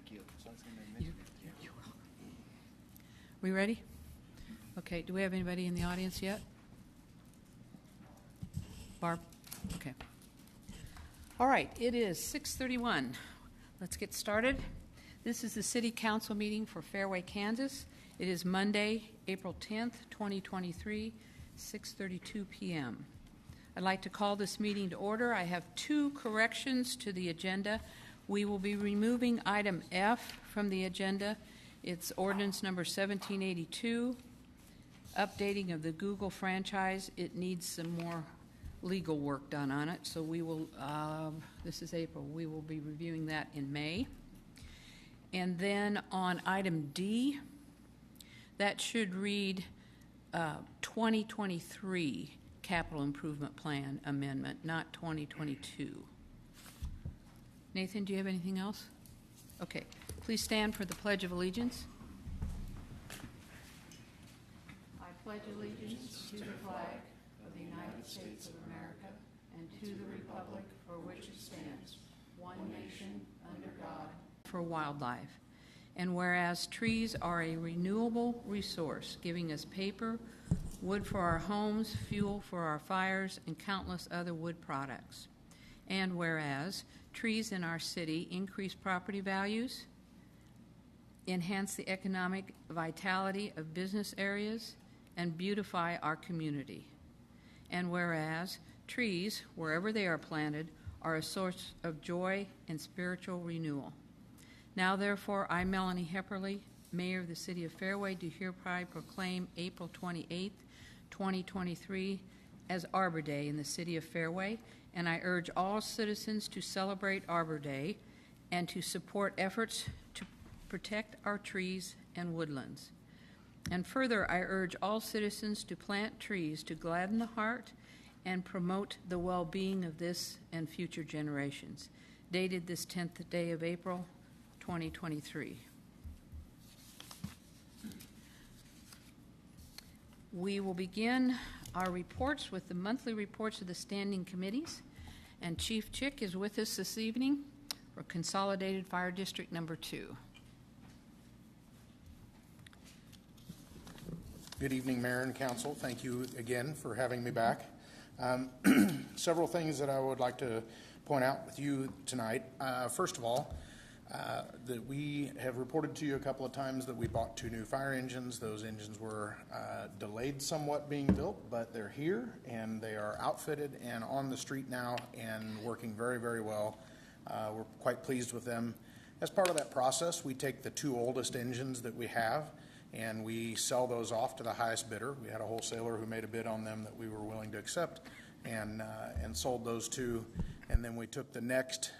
Thank you. You're welcome. We ready? Okay, do we have anybody in the audience yet? Barb? Okay. All right, it is 6:31. Let's get started. This is the City Council meeting for Fairway, Kansas. It is Monday, April 10th, 2023, 6:32 p.m. I'd like to call this meeting to order. I have two corrections to the agenda. We will be removing item F from the agenda. It's ordinance number 1782, updating of the Google franchise. It needs some more legal work done on it, so we will, this is April, we will be reviewing that in May. And then on item D, that should read 2023 Capital Improvement Plan Amendment, not 2022. Nathan, do you have anything else? Okay. Please stand for the Pledge of Allegiance. I pledge allegiance to the flag of the United States of America and to the republic for which it stands, one nation, under God, for wildlife. And whereas trees are a renewable resource, giving us paper, wood for our homes, fuel for our fires, and countless other wood products. And whereas trees in our city increase property values, enhance the economic vitality of business areas, and beautify our community. And whereas trees, wherever they are planted, are a source of joy and spiritual renewal. Now, therefore, I, Melanie Hepperly, Mayor of the City of Fairway, do hereby proclaim April 28th, 2023 as Arbor Day in the City of Fairway, and I urge all citizens to celebrate Arbor Day and to support efforts to protect our trees and woodlands. And further, I urge all citizens to plant trees to gladden the heart and promote the well-being of this and future generations. Dated this 10th day of April, 2023. We will begin our reports with the monthly reports of the standing committees, and Chief Chick is with us this evening for Consolidated Fire District Number 2. Good evening, Mayor and Council. Thank you again for having me back. Several things that I would like to point out with you tonight. First of all, that we have reported to you a couple of times that we bought 2 new fire engines. Those engines were delayed somewhat being built, but they're here and they are outfitted and on the street now and working very, very well. We're quite pleased with them. As part of that process, we take the 2 oldest engines that we have and we sell those off to the highest bidder. We had a wholesaler who made a bid on them that we were willing to accept and sold those 2. And then we took the next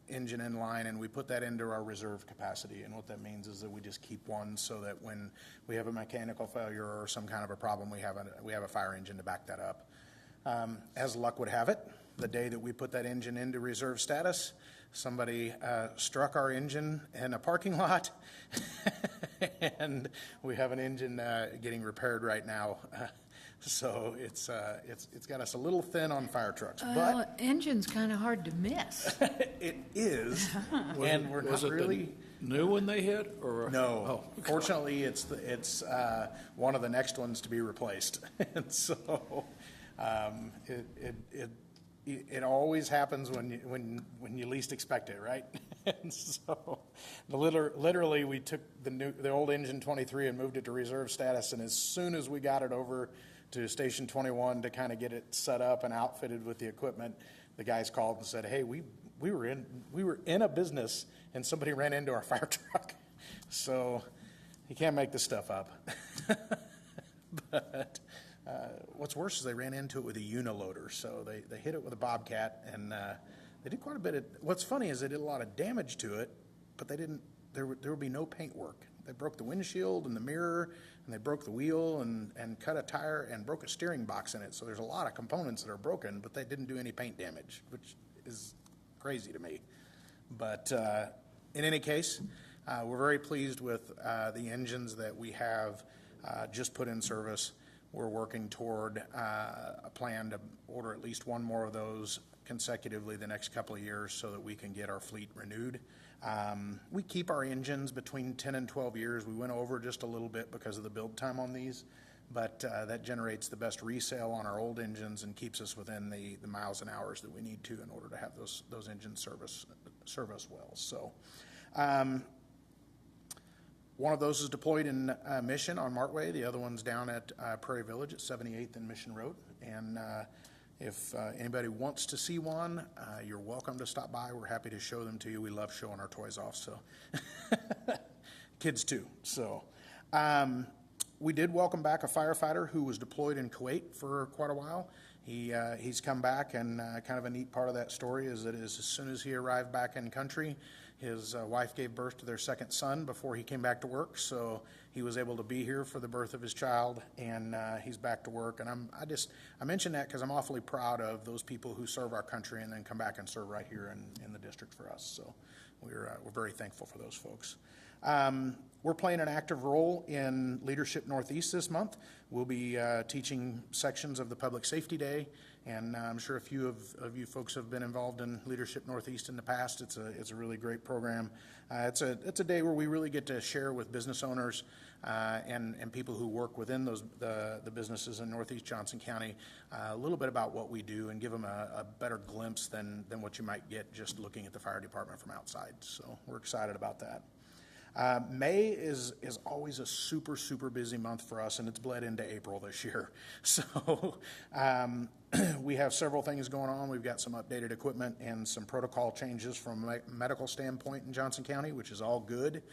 engine in line and we put that into our reserve capacity. And what that means is that we just keep one so that when we have a mechanical failure or some kind of a problem, we have a fire engine to back that up. As luck would have it, the day that we put that engine into reserve status, somebody struck our engine in a parking lot and we have an engine getting repaired right now. So it's got us a little thin on fire trucks. But engine's kind of hard to miss. It is, and we're not really the new one they hit, or no. Fortunately, it's one of the next ones to be replaced, and so it always happens when you least expect it, right? And so literally we took the old engine 23 and moved it to reserve status, and as soon as we got it over to Station 21 to kind of get it set up and outfitted with the equipment, the guys called and said, "Hey, we were in a business and somebody ran into our fire truck." So you can't make this stuff up. But what's worse is they ran into it with a uniloader. So they hit it with a Bobcat, and they did quite a bit of. What's funny is they did a lot of damage to it, but they didn't. There would be no paint work. They broke the windshield and the mirror, and they broke the wheel and cut a tire and broke a steering box in it. So there's a lot of components that are broken, but they didn't do any paint damage, which is crazy to me. But in any case, we're very pleased with the engines that we have just put in service. We're working toward a plan to order at least one more of those consecutively the next couple of years so that we can get our fleet renewed. We keep our engines between 10 and 12 years. We went over just a little bit because of the build time on these, but that generates the best resale on our old engines and keeps us within the miles and hours that we need to in order to have those engines serve us well. So one of those is deployed in Mission on Martway. The other one's down at Prairie Village at 78th and Mission Road. And if anybody wants to see one, you're welcome to stop by. We're happy to show them to you. We love showing our toys off, so kids too. So we did welcome back a firefighter who was deployed in Kuwait for quite a while. He's come back, and kind of a neat part of that story is that as soon as he arrived back in country, his wife gave birth to their second son before he came back to work, so he was able to be here for the birth of his child, and he's back to work. And I mention that because I'm awfully proud of those people who serve our country and then come back and serve right here in the district for us. So we're very thankful for those folks. We're playing an active role in Leadership Northeast this month. We'll be teaching sections of the Public Safety Day, and I'm sure a few of you folks have been involved in Leadership Northeast in the past. It's a really great program. It's a day where we really get to share with business owners and people who work within the businesses in Northeast Johnson County a little bit about what we do and give them a better glimpse than what you might get just looking at the fire department from outside. So we're excited about that. May is always a super, super busy month for us, and it's bled into April this year. So we have several things going on. We've got some updated equipment and some protocol changes from a medical standpoint in Johnson County, which is all good.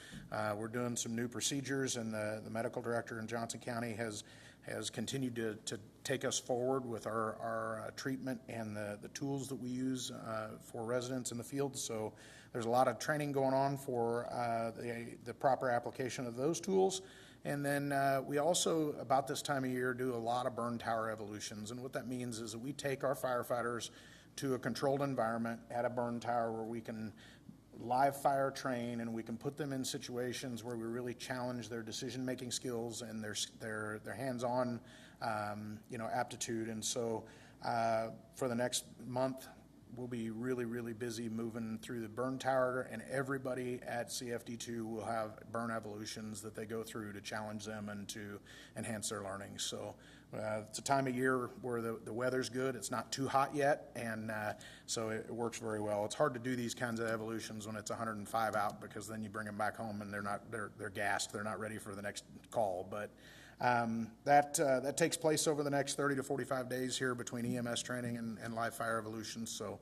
We're doing some new procedures, and the medical director in Johnson County has continued to take us forward with our treatment and the tools that we use for residents in the field. So there's a lot of training going on for the proper application of those tools. And then we also, about this time of year, do a lot of burn tower evolutions. And what that means is that we take our firefighters to a controlled environment at a burn tower where we can live fire train, and we can put them in situations where we really challenge their decision-making skills and their hands-on aptitude. And so for the next month, we'll be really, really busy moving through the burn tower, and everybody at CFD2 will have burn evolutions that they go through to challenge them and to enhance their learning. So it's a time of year where the weather's good. It's not too hot yet, and so it works very well. It's hard to do these kinds of evolutions when it's 105 out, because then you bring them back home and they're gassed. They're not ready for the next call. But that takes place over the next 30 to 45 days here between EMS training and live fire evolutions. So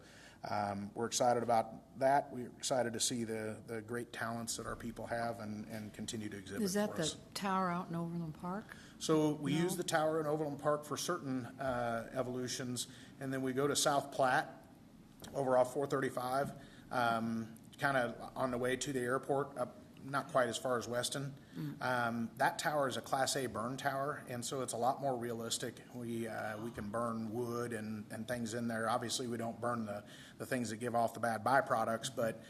we're excited about that. We're excited to see the great talents that our people have and continue to exhibit. Is that for the us. tower out in Overland Park? So we use the tower in Overland Park for certain evolutions, and then we go to South Platte over off 435, kind of on the way to the airport, up not quite as far as Weston. That tower is a Class A burn tower, and so it's a lot more realistic. We can burn wood and things in there. Obviously, we don't burn the things that give off the bad byproducts, but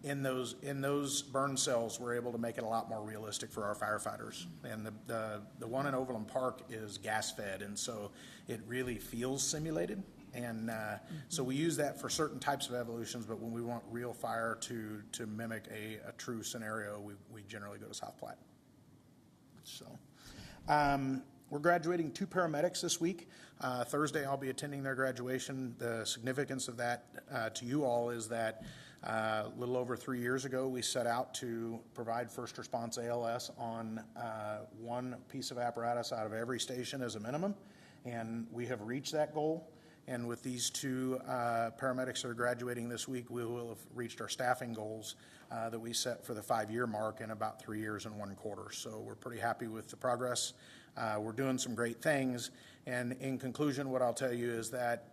in those burn cells, we're able to make it a lot more realistic for our firefighters. And the one in Overland Park is gas fed, and so it really feels simulated. And so we use that for certain types of evolutions, but when we want real fire to mimic a true scenario, we generally go to South Platte. So we're graduating 2 paramedics this week. Thursday I'll be attending their graduation. The significance of that to you all is that a little over 3 years ago, we set out to provide first response ALS on one piece of apparatus out of every station as a minimum, and we have reached that goal. And with these 2 paramedics that are graduating this week, we will have reached our staffing goals that we set for the 5-year mark in about 3 years and 1 quarter. So we're pretty happy with the progress. We're doing some great things. And in conclusion, what I'll tell you is that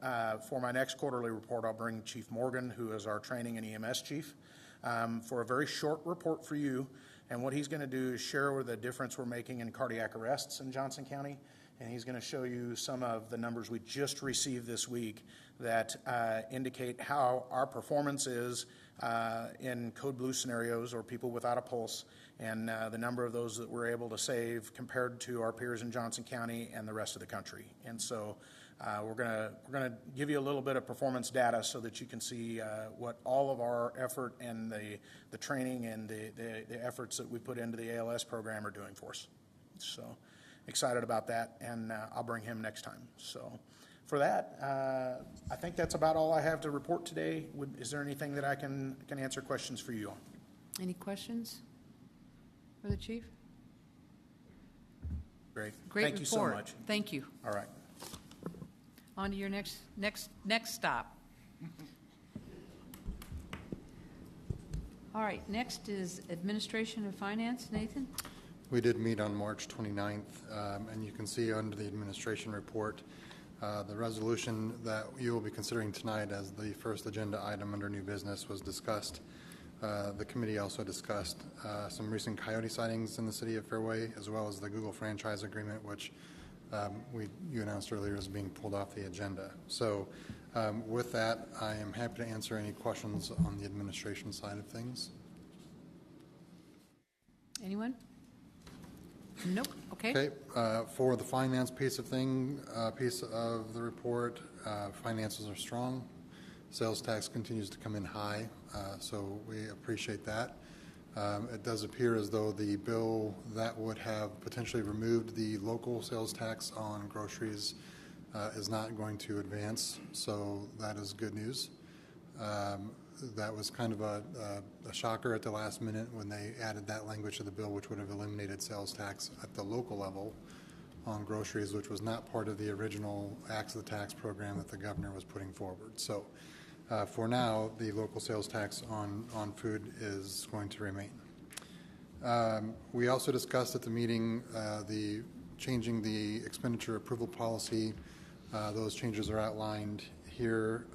for my next quarterly report, I'll bring Chief Morgan, who is our training and EMS chief, for a very short report for you. And what he's going to do is share the difference we're making in cardiac arrests in Johnson County. And he's going to show you some of the numbers we just received this week that indicate how our performance is in code blue scenarios or people without a pulse, and the number of those that we're able to save compared to our peers in Johnson County and the rest of the country. And so We're gonna give you a little bit of performance data so that you can see what all of our effort and the training and the efforts that we put into the ALS program are doing for us. So excited about that, and I'll bring him next time. So for that, I think that's about all I have to report today. Is there anything that I can answer questions for you on? Any questions for the chief? Great. Great Thank you so report. much. Thank you. All right. On to your next stop. All right, next is Administration and Finance. Nathan? We did meet on March 29th, and you can see under the administration report the resolution that you will be considering tonight as the first agenda item under new business was discussed. The committee also discussed some recent coyote sightings in the city of Fairway, as well as the Google franchise agreement, which you announced earlier is being pulled off the agenda. So with that, I am happy to answer any questions on the administration side of things. Anyone? Nope. Okay. Okay. For the finance piece of the report, finances are strong. Sales tax continues to come in high, so we appreciate that. It does appear as though the bill that would have potentially removed the local sales tax on groceries is not going to advance, so that is good news. That was kind of a shocker at the last minute when they added that language to the bill, which would have eliminated sales tax at the local level on groceries, which was not part of the original Acts of the Tax program that the governor was putting forward. So for now, the local sales tax on food is going to remain. We also discussed at the meeting the changing the expenditure approval policy. Those changes are outlined here,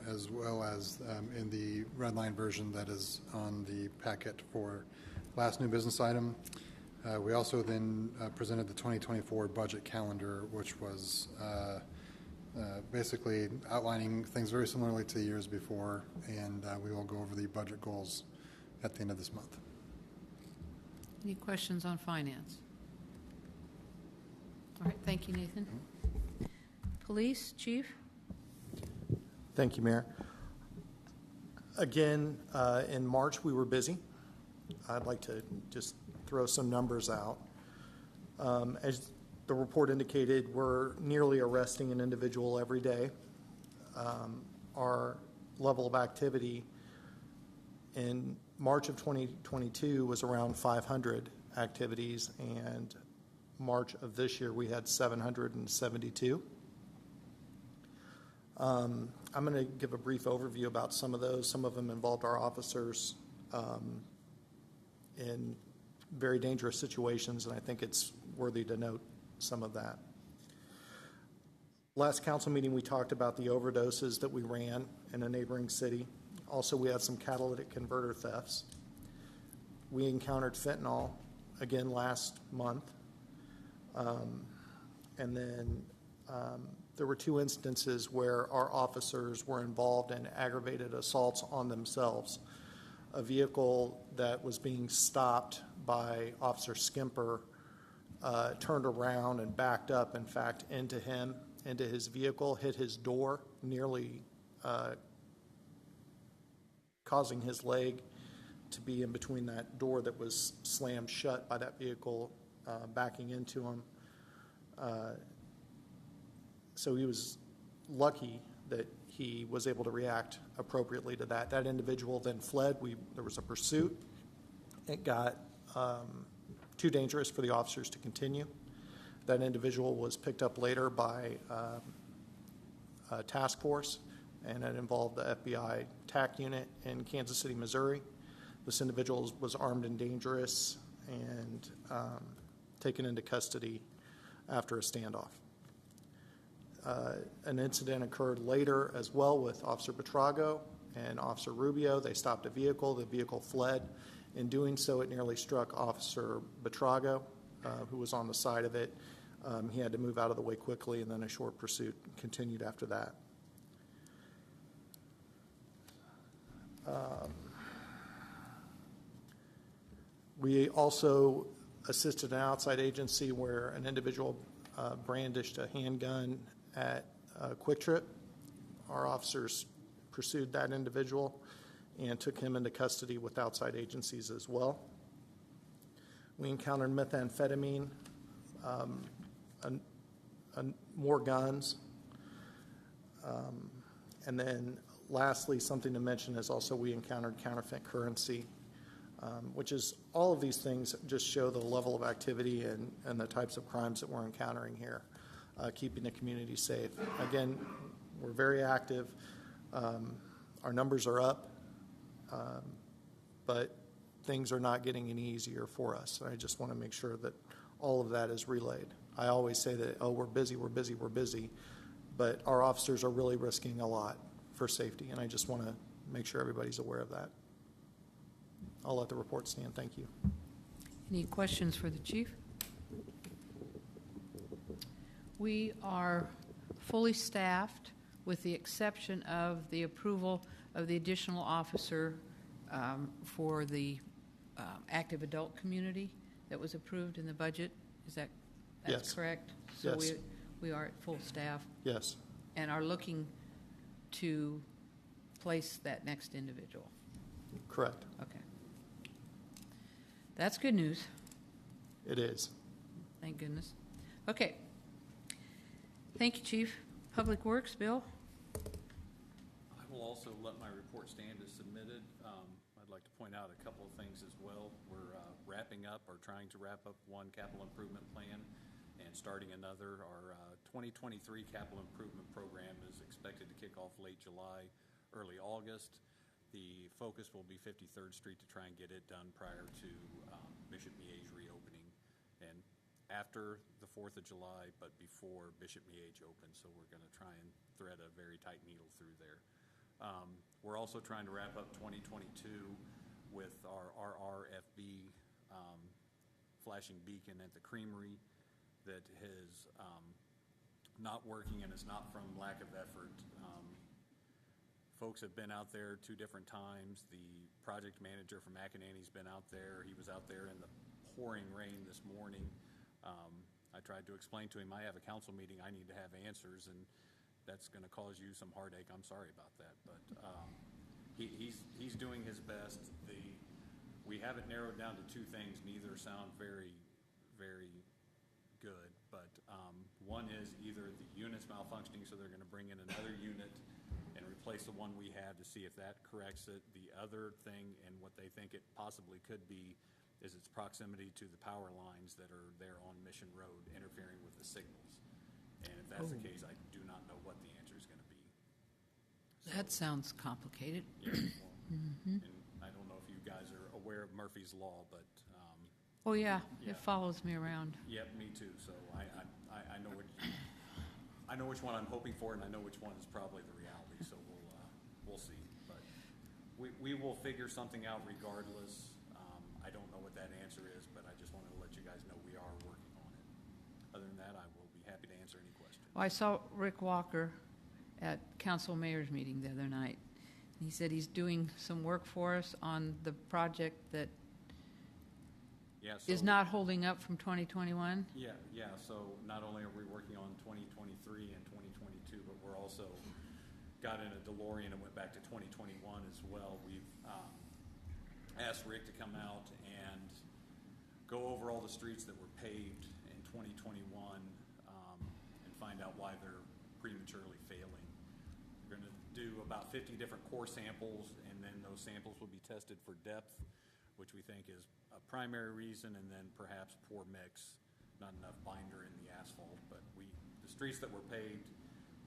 as well as in the red line version that is on the packet for last new business item. We also then presented the 2024 budget calendar, which was basically outlining things very similarly to the years before, and we will go over the budget goals at the end of this month. Any questions on finance? All right, thank you, Nathan. Police, Chief? Thank you, Mayor. Again, in March, we were busy. I'd like to just throw some numbers out. As the report indicated, we're nearly arresting an individual every day. Our level of activity in March of 2022 was around 500 activities, and March of this year we had 772. I'm going to give a brief overview about some of those. Some of them involved our officers in very dangerous situations, and I think it's worthy to note some of that. Last council meeting, we talked about the overdoses that we ran in a neighboring city. Also, we had some catalytic converter thefts. We encountered fentanyl again last month. And then there were 2 instances where our officers were involved in aggravated assaults on themselves. A vehicle that was being stopped by Officer Skimper turned around and backed up, in fact, into his vehicle, hit his door, nearly causing his leg to be in between that door that was slammed shut by that vehicle backing into him. So he was lucky that he was able to react appropriately to that. That individual then fled. There was a pursuit. It got too dangerous for the officers to continue. That individual was picked up later by a task force, and it involved the FBI TAC unit in Kansas City, Missouri. This individual was armed and dangerous and taken into custody after a standoff. An incident occurred later as well with Officer Betrago and Officer Rubio. They stopped a vehicle. The vehicle fled. In doing so, it nearly struck Officer Betrago, who was on the side of it. He had to move out of the way quickly, and then a short pursuit continued after that. We also assisted an outside agency where an individual brandished a handgun at Quick Trip. Our officers pursued that individual and took him into custody with outside agencies as well. We encountered methamphetamine, more guns, and then lastly, something to mention is also we encountered counterfeit currency, which is all of these things just show the level of activity and the types of crimes that we're encountering here, keeping the community safe. Again, we're very active. Our numbers are up, but things are not getting any easier for us. And I just want to make sure that all of that is relayed. I always say that, oh, we're busy, but our officers are really risking a lot for safety, and I just want to make sure everybody's aware of that. I'll let the report stand. Thank you. Any questions for the chief? We are fully staffed with the exception of the approval of the additional officer for the active adult community that was approved in the budget. Is that's Yes. correct? So Yes. we are at full staff Yes, and are looking to place that next individual. correct. Okay. That's good news. It is. Thank goodness. Okay. Thank you, Chief. Public Works, Bill? I will also let my report stand as submitted. I'd like to point out a couple of things as well. We're wrapping up or trying to wrap up one capital improvement plan and starting another. Our 2023 capital improvement program is expected to kick off late July, early August. The focus will be 53rd Street to try and get it done prior to Bishop Miege reopening and after the 4th of July, but before Bishop Miege opens. So we're going to try and thread a very tight needle through there. We're also trying to wrap up 2022 with our RRFB flashing beacon at the creamery that is not working, and it's not from lack of effort. Folks have been out there 2 different times. The project manager from McEnany's been out there. He was out there in the pouring rain this morning. I tried to explain to him, I have a council meeting, I need to have answers, and that's going to cause you some heartache. I'm sorry about that, but he's doing his best. We have it narrowed down to 2 things. Neither sound very, very good, but one is either the unit's malfunctioning, so they're going to bring in another unit and replace the one we have to see if that corrects it. The other thing, and what they think it possibly could be, is its proximity to the power lines that are there on Mission Road, interfering with the signals. And if that's the case, I do not know what the answer is going to be. That sounds complicated. Yeah, well, and I don't know if you guys are aware of Murphy's Law, but Oh, yeah. Yeah. It follows me around. yep, me too. So I know which one I'm hoping for, and I know which one is probably the reality. So we'll see. But we will figure something out regardless. I don't know what that answer is, but I just wanted to let you guys know we are working on it. Other than that, I will be happy to answer any questions. Well, I saw Rick Walker at council mayor's meeting the other night. He said he's doing some work for us on the project that Yeah, is so- not holding up from 2021. Yeah. So not only are we working on 2023 and 2022, but we're also got in a DeLorean and went back to 2021 as well. We've asked Rick to come out and go over all the streets that were paved in 2021 and find out why they're prematurely failing. We're going to do about 50 different core samples, and then those samples will be tested for depth, which we think is a primary reason, and then perhaps poor mix, not enough binder in the asphalt. But the streets that were paved,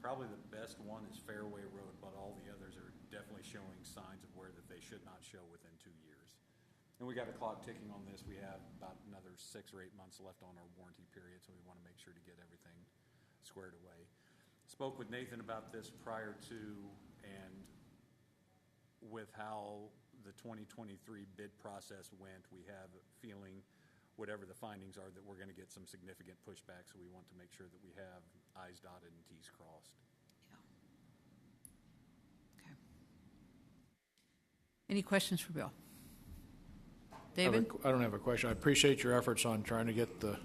probably the best one is Fairway Road, but all the others are definitely showing signs of where that they should not show within 2 years. And we got a clock ticking on this. We have about another 6 or 8 months left on our warranty period, so we want to make sure to get everything squared away. Spoke with Nathan about this prior to, and with how the 2023 bid process went, we have a feeling, whatever the findings are, that we're going to get some significant pushback, so we want to make sure that we have I's dotted and T's crossed. Yeah. Okay. Any questions for Bill? David? I don't have a question. I appreciate your efforts on trying to get the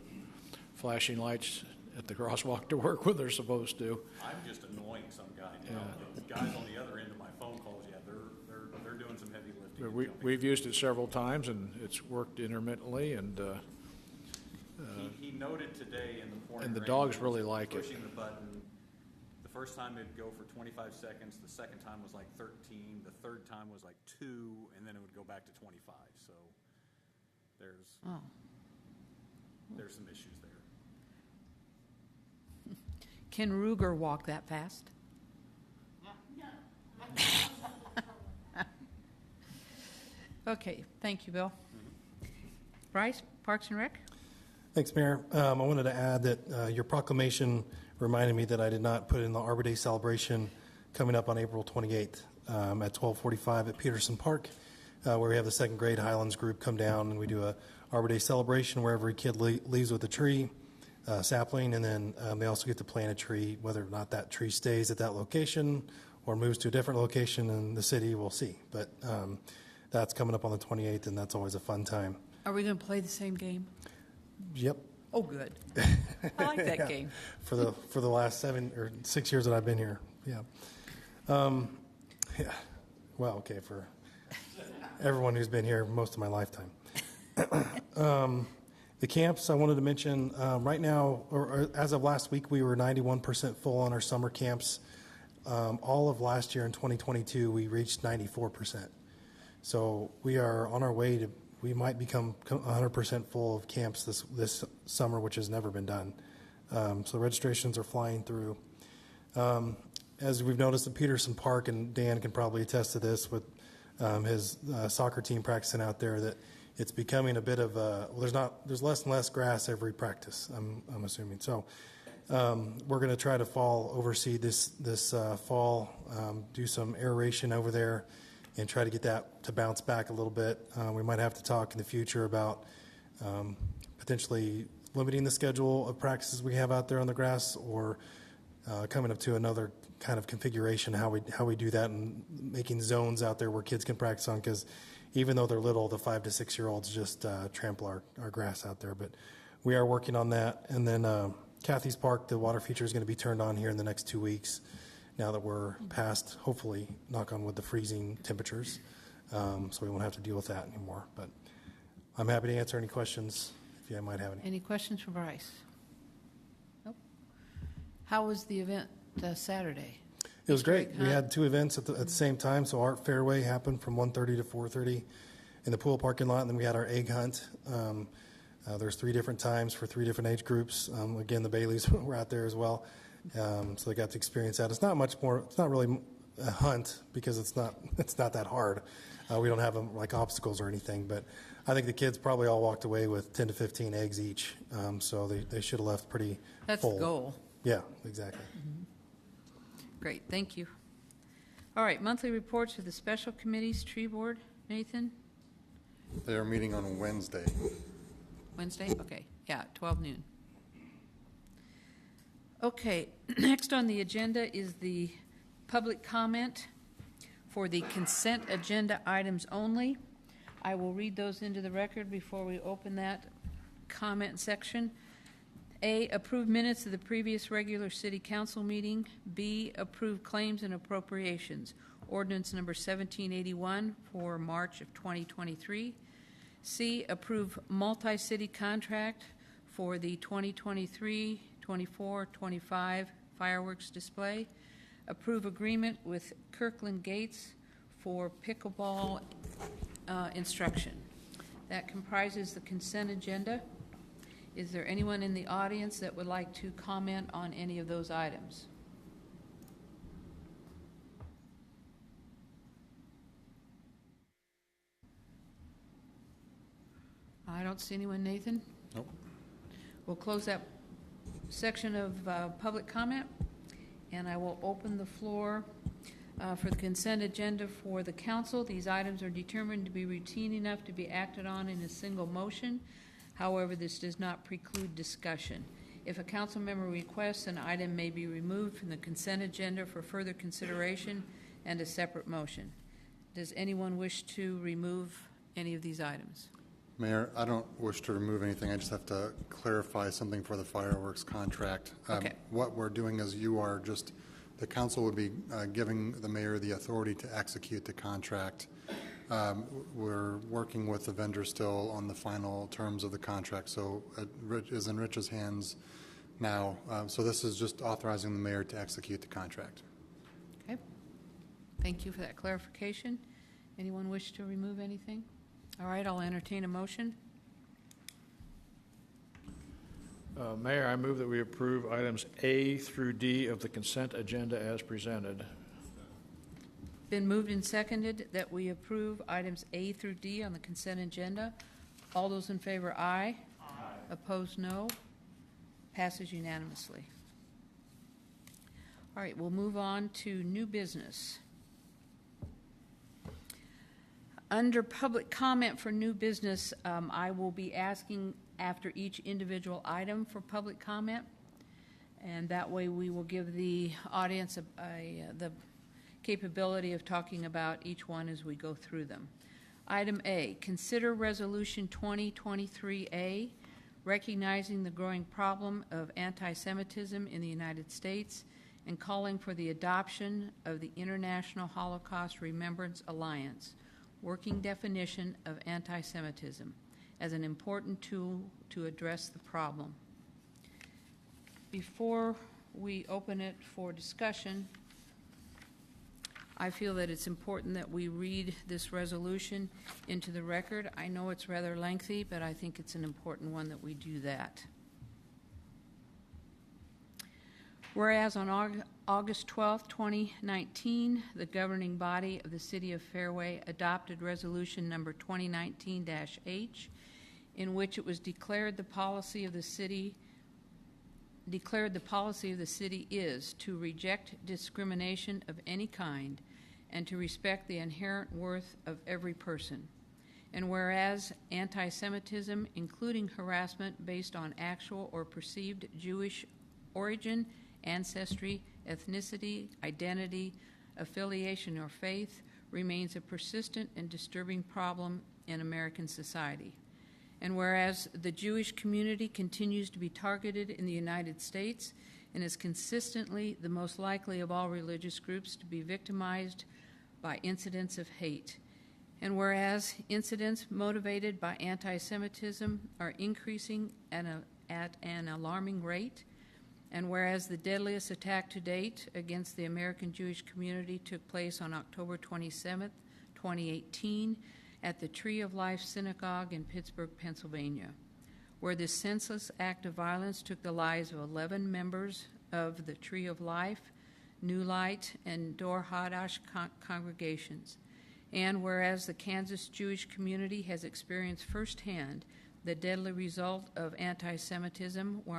flashing lights at the crosswalk to work when they're supposed to. I'm just annoying some guy now. The guys on the other end of my phone calls, yeah, they're doing some heavy lifting. and jumping. We've used it several times, and it's worked intermittently, and He noted today in the pointer. and the range dogs was really like it. Pushing the button. The first time it'd go for 25 seconds. The second time was like 13. The third time was like 2, and then it would go back to 25. So there's some issues there. Can Ruger walk that fast? Okay, thank you, Bill. Bryce, Parks and Rec? Thanks, Mayor. I wanted to add that your proclamation reminded me that I did not put in the Arbor Day celebration coming up on April 28th at 12:45 at Peterson Park, where we have the second grade Highlands group come down and we do a Arbor Day celebration where every kid leaves with a tree, sapling, and then they also get to plant a tree. Whether or not that tree stays at that location or moves to a different location in the city, we'll see. But that's coming up on the 28th, and that's always a fun time. Are we going to play the same game? Yep. Oh, good. I like that Yeah. game. For the last 7 or 6 years that I've been here. Yeah. Yeah. Well, okay, for everyone who's been here most of my lifetime. The camps I wanted to mention right now, or as of last week, we were 91% full on our summer camps. All of last year in 2022, we reached 94%. So we are on our way to. We might become 100% full of camps this summer, which has never been done. So registrations are flying through. As we've noticed at Peterson Park, and Dan can probably attest to this with his soccer team practicing out there, that it's becoming a bit of a, well, there's less and less grass every practice, I'm assuming. So we're going to try to oversee this fall, do some aeration over there, and try to get that to bounce back a little bit. We might have to talk in the future about potentially limiting the schedule of practices we have out there on the grass, or coming up to another kind of configuration how we do that, and making zones out there where kids can practice on, because even though they're little, the 5 to 6 year olds just trample our grass out there. But we are working on that. And then Kathy's Park, the water feature is going to be turned on here in the next 2 weeks, now that we're past, hopefully, knock on wood, the freezing temperatures. So we won't have to deal with that anymore. But I'm happy to answer any questions if you might have any. Any questions for Bryce? Nope. How was the event Saturday? It was great. Huh? We had 2 events at the same time. So Art Fairway happened from 1:30 to 4:30 in the pool parking lot, and then we had our egg hunt. There's 3 different times for 3 different age groups. Again, the Baileys were out there as well. So they got to experience that. It's not much more. It's not really a hunt because it's not that hard. We don't have like obstacles or anything. But I think the kids probably all walked away with 10 to 15 eggs each. So they should have left pretty That's full. the goal. Yeah, exactly. Great, thank you. All right, monthly reports of the special committees, tree board. Nathan? They are meeting on Wednesday. Wednesday? Okay, yeah, 12 noon. Okay, next on the agenda is the public comment for the consent agenda items only. I will read those into the record before we open that comment section. A, approve minutes of the previous regular city council meeting. B, approve claims and appropriations. Ordinance number 1781 for March of 2023. C, approve multi-city contract for the 2023, 24, 25 fireworks display. Approve agreement with Kirkland Gates for pickleball instruction. That comprises the consent agenda. Is there anyone in the audience that would like to comment on any of those items? I don't see anyone, Nathan. Nope. We'll close that section of public comment, and I will open the floor for the consent agenda for the council. These items are determined to be routine enough to be acted on in a single motion. However, this does not preclude discussion. If a council member requests, an item may be removed from the consent agenda for further consideration and a separate motion. Does anyone wish to remove any of these items? Mayor, I don't wish to remove anything. I just have to clarify something for the fireworks contract. Okay. What we're doing is the council would be giving the mayor the authority to execute the contract. We're working with the vendor still on the final terms of the contract, so it is in Rich's hands now. So this is just authorizing the mayor to execute the contract. Okay. Thank you for that clarification. Anyone wish to remove anything? All right, I'll entertain a motion. Mayor, I move that we approve items A through D of the consent agenda as presented. Been moved and seconded that we approve items A through D on the consent agenda. All those in favor, aye. Aye. Opposed, no. Passes unanimously. All right, we'll move on to new business. Under public comment for new business, I will be asking after each individual item for public comment, and that way we will give the audience the capability of talking about each one as we go through them. Item A, consider Resolution 2023A, recognizing the growing problem of anti-Semitism in the United States and calling for the adoption of the International Holocaust Remembrance Alliance working definition of anti-Semitism as an important tool to address the problem. Before we open it for discussion, I feel that it's important that we read this resolution into the record. I know it's rather lengthy, but I think it's an important one that we do that. Whereas on August 12, 2019, the governing body of the City of Fairway adopted Resolution Number 2019-H, in which it was declared the policy of the city is to reject discrimination of any kind and to respect the inherent worth of every person. And whereas anti-Semitism, including harassment based on actual or perceived Jewish origin, ancestry, ethnicity, identity, affiliation, or faith, remains a persistent and disturbing problem in American society. And whereas the Jewish community continues to be targeted in the United States and is consistently the most likely of all religious groups to be victimized by incidents of hate. And whereas incidents motivated by anti-Semitism are increasing at an alarming rate, and whereas the deadliest attack to date against the American Jewish community took place on October 27, 2018, at the Tree of Life Synagogue in Pittsburgh, Pennsylvania, where this senseless act of violence took the lives of 11 members of the Tree of Life, New Light, and Dor Hadash congregations. And whereas the Kansas Jewish community has experienced firsthand the deadly result of anti-Semitism, where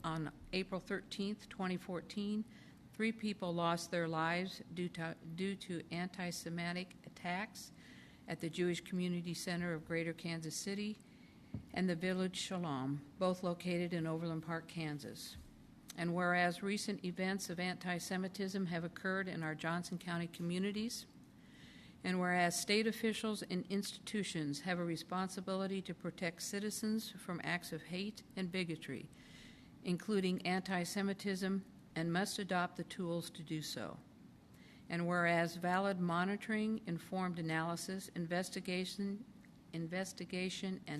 on April 13, 2014, 3 people lost their lives due to anti-Semitic attacks at the Jewish Community Center of Greater Kansas City and the Village Shalom, both located in Overland Park, Kansas. And whereas recent events of anti-Semitism have occurred in our Johnson County communities, and whereas state officials and institutions have a responsibility to protect citizens from acts of hate and bigotry, including anti-Semitism, and must adopt the tools to do so. And whereas valid monitoring, informed analysis, investigation, and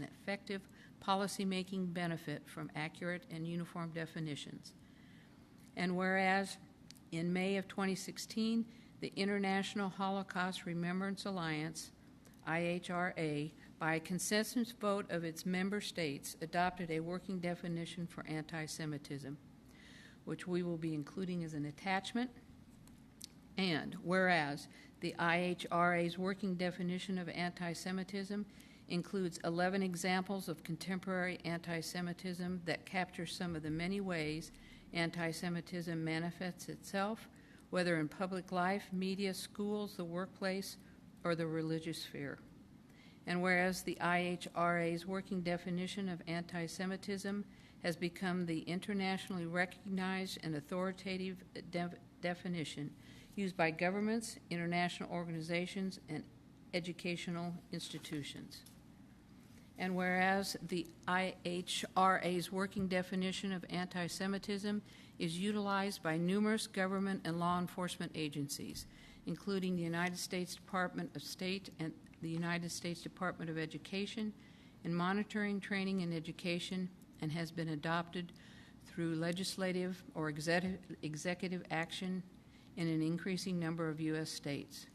effective policymaking benefit from accurate and uniform definitions. And whereas in May of 2016, the International Holocaust Remembrance Alliance, IHRA, by a consensus vote of its member states, adopted a working definition for anti-Semitism, which we will be including as an attachment. And whereas the IHRA's working definition of anti-Semitism includes 11 examples of contemporary anti-Semitism that capture some of the many ways anti-Semitism manifests itself, whether in public life, media, schools, the workplace, or the religious sphere. And whereas the IHRA's working definition of anti-Semitism has become the internationally recognized and authoritative definition used by governments, international organizations, and educational institutions. And whereas the IHRA's working definition of anti-Semitism is utilized by numerous government and law enforcement agencies, including the United States Department of State and the United States Department of Education, in monitoring, training, and education, and has been adopted through legislative or executive action in an increasing number of U.S. states.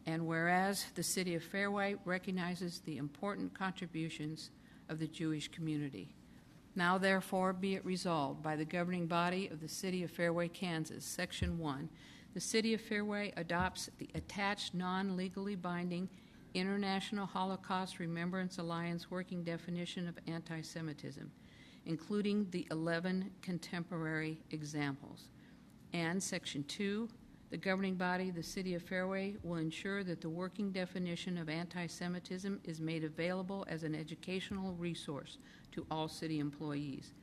And whereas the City of Fairway recognizes the important contributions of the Jewish community. Now, therefore, be it resolved by the governing body of the City of Fairway, Kansas, Section 1, the City of Fairway adopts the attached non-legally binding International Holocaust Remembrance Alliance working definition of anti-Semitism, including the 11 contemporary examples. And Section 2, the governing body of the City of Fairway will ensure that the working definition of anti-Semitism is made available as an educational resource to all city employees.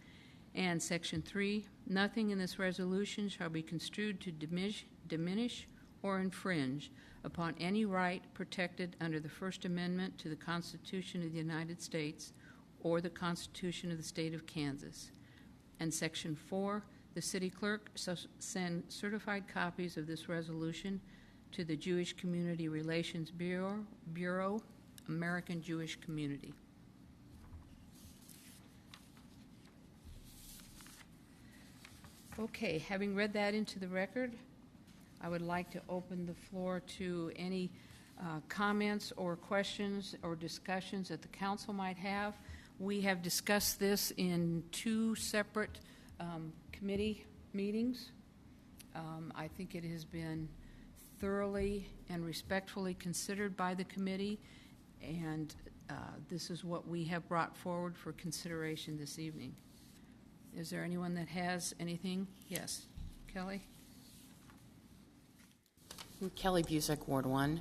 And Section 3, nothing in this resolution shall be construed to diminish or infringe upon any right protected under the First Amendment to the Constitution of the United States or the Constitution of the State of Kansas. And Section 4, the city clerk shall send certified copies of this resolution to the Jewish Community Relations Bureau, American Jewish Community. Okay, having read that into the record, I would like to open the floor to any comments or questions or discussions that the council might have. We have discussed this in two separate committee meetings. I think it has been thoroughly and respectfully considered by the committee, and this is what we have brought forward for consideration this evening. Is there anyone that has anything? Yes, Kelly? Kelly Busick, Ward 1.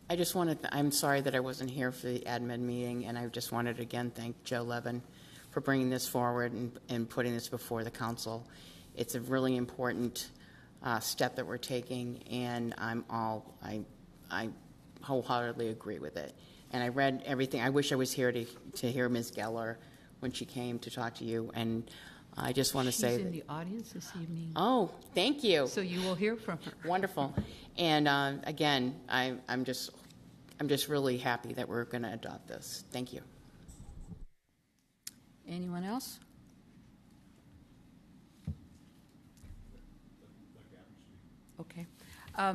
I just wanted, I'm sorry that I wasn't here for the admin meeting, and I just wanted to again thank Joe Levin for bringing this forward and putting this before the council. It's a really important step that we're taking, and I wholeheartedly agree with it. And I read everything. I wish I was here to hear Ms. Geller when she came to talk to you, and I just want to say she's in the audience this evening. Oh, thank you. So you will hear from her. Wonderful. And again, I'm just really happy that we're going to adopt this. Thank you. Anyone else? Okay.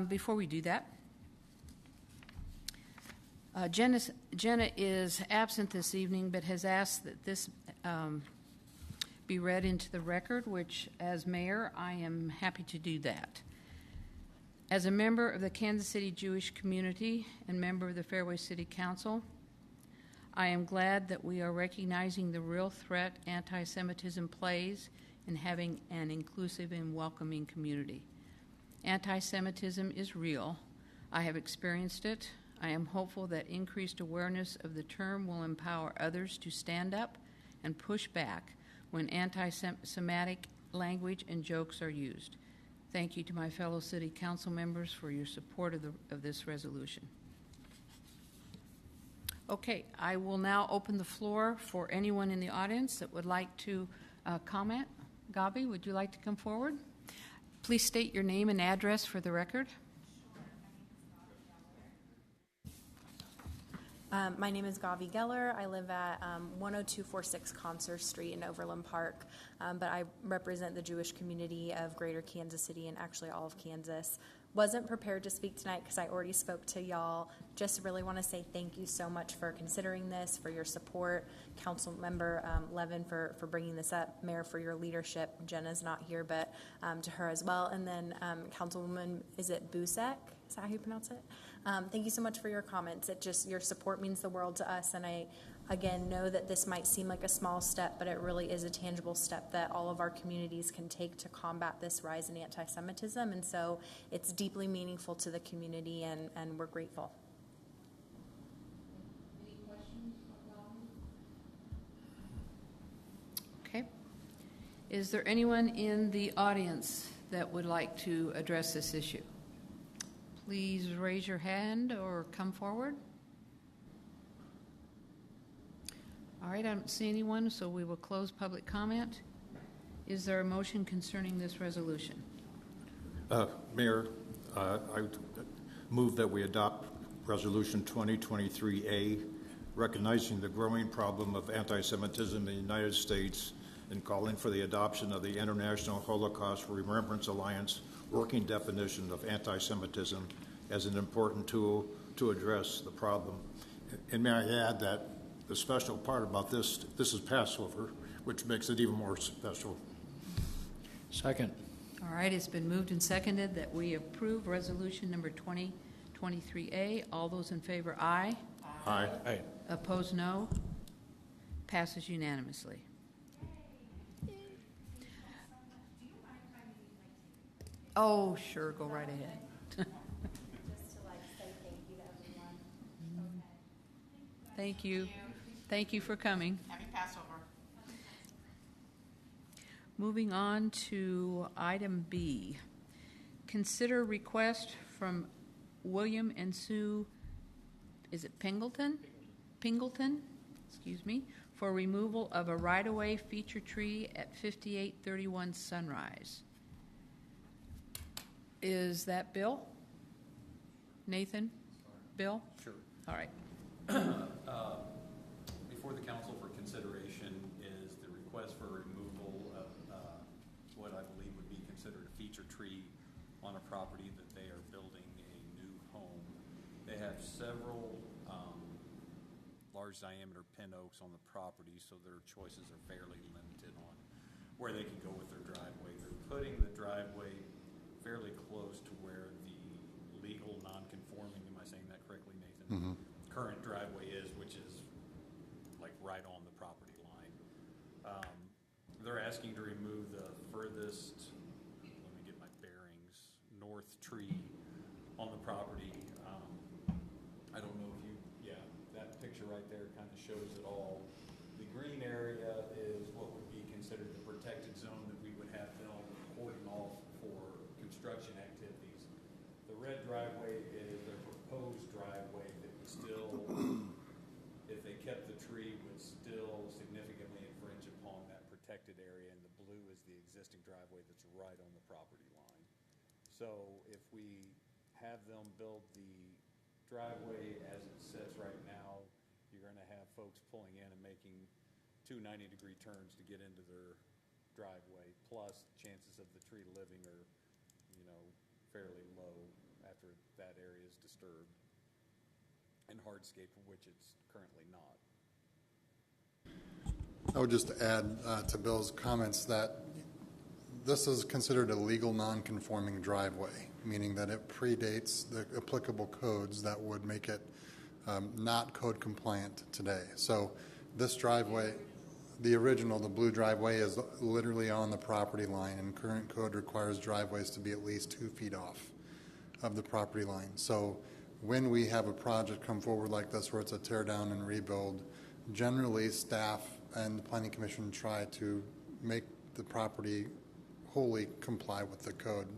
Before we do that, Jenna is absent this evening, but has asked that this be read into the record, which, as mayor, I am happy to do that. As a member of the Kansas City Jewish community and member of the Fairway City Council, I am glad that we are recognizing the real threat anti-Semitism plays in having an inclusive and welcoming community. Anti-Semitism is real. I have experienced it. I am hopeful that increased awareness of the term will empower others to stand up and push back when anti-Semitic language and jokes are used. Thank you to my fellow city council members for your support of this resolution. Okay, I will now open the floor for anyone in the audience that would like to comment. Gabi, would you like to come forward? Please state your name and address for the record. My name is Gavi Geller. I live at 10246 Concert Street in Overland Park, but I represent the Jewish community of Greater Kansas City and actually all of Kansas. Wasn't prepared to speak tonight because I already spoke to y'all. Just really want to say thank you so much for considering this, for your support. Council Member Levin for bringing this up. Mayor, for your leadership. Jenna's not here, but to her as well. And then Councilwoman, is it Busek? Is that how you pronounce it? Thank you so much for your comments. Your support means the world to us, and I, again, know that this might seem like a small step, but it really is a tangible step that all of our communities can take to combat this rise in anti-Semitism, and so it's deeply meaningful to the community, and we're grateful. Any questions? Okay. Is there anyone in the audience that would like to address this issue? Please raise your hand or come forward. All right, I don't see anyone, so we will close public comment. Is there a motion concerning this resolution? Mayor, I move that we adopt Resolution 2023A, recognizing the growing problem of anti-Semitism in the United States and calling for the adoption of the International Holocaust Remembrance Alliance working definition of anti-Semitism as an important tool to address the problem. And may I add that the special part about this is Passover, which makes it even more special. Second. All right, it's been moved and seconded that we approve resolution number 2023A. All those in favor, aye. Aye. Aye. Opposed, no. Passes unanimously. Oh, sure, go right ahead. Just to say thank you to everyone. Thank you. Thank you for coming. Happy Passover. Moving on to item B. Consider request from William and Sue, is it Pingleton? Excuse me, for removal of a right-of-way feature tree at 5831 Sunrise. Is that Bill? Nathan? Bill? Sure. All right. Before the council for consideration is the request for removal of what I believe would be considered a feature tree on a property that they are building a new home. They have several large diameter pin oaks on the property, so their choices are fairly limited on where they can go with their driveway. They're putting the driveway fairly close to where the legal non-conforming, am I saying that correctly, Nathan? Current driveway is, which is like right on the property line. They're asking to remove the furthest, let me get my bearings, north tree on the property. I don't know if you, yeah, that picture right there kind of shows it all. The green area is what would be considered the protected zone that we would have them cordon off for construction activities. The red driveway is their proposed driveway that would still, if they kept the tree, would still significantly infringe upon that protected area, and the blue is the existing driveway that's right on the property line. So if we have them build the driveway as it sits right now, you're going to have folks pulling in and making two 90-degree turns to get into their driveway, plus chances of the tree living are, fairly low after that area is disturbed, and hardscape, of which it's currently not. I would just add to Bill's comments that this is considered a legal non-conforming driveway, meaning that it predates the applicable codes that would make it not code compliant today. So this driveway, the original, the blue driveway, is literally on the property line, and current code requires driveways to be at least 2 feet off of the property line. So when we have a project come forward like this where it's a tear down and rebuild, generally staff and the Planning Commission try to make the property wholly comply with the code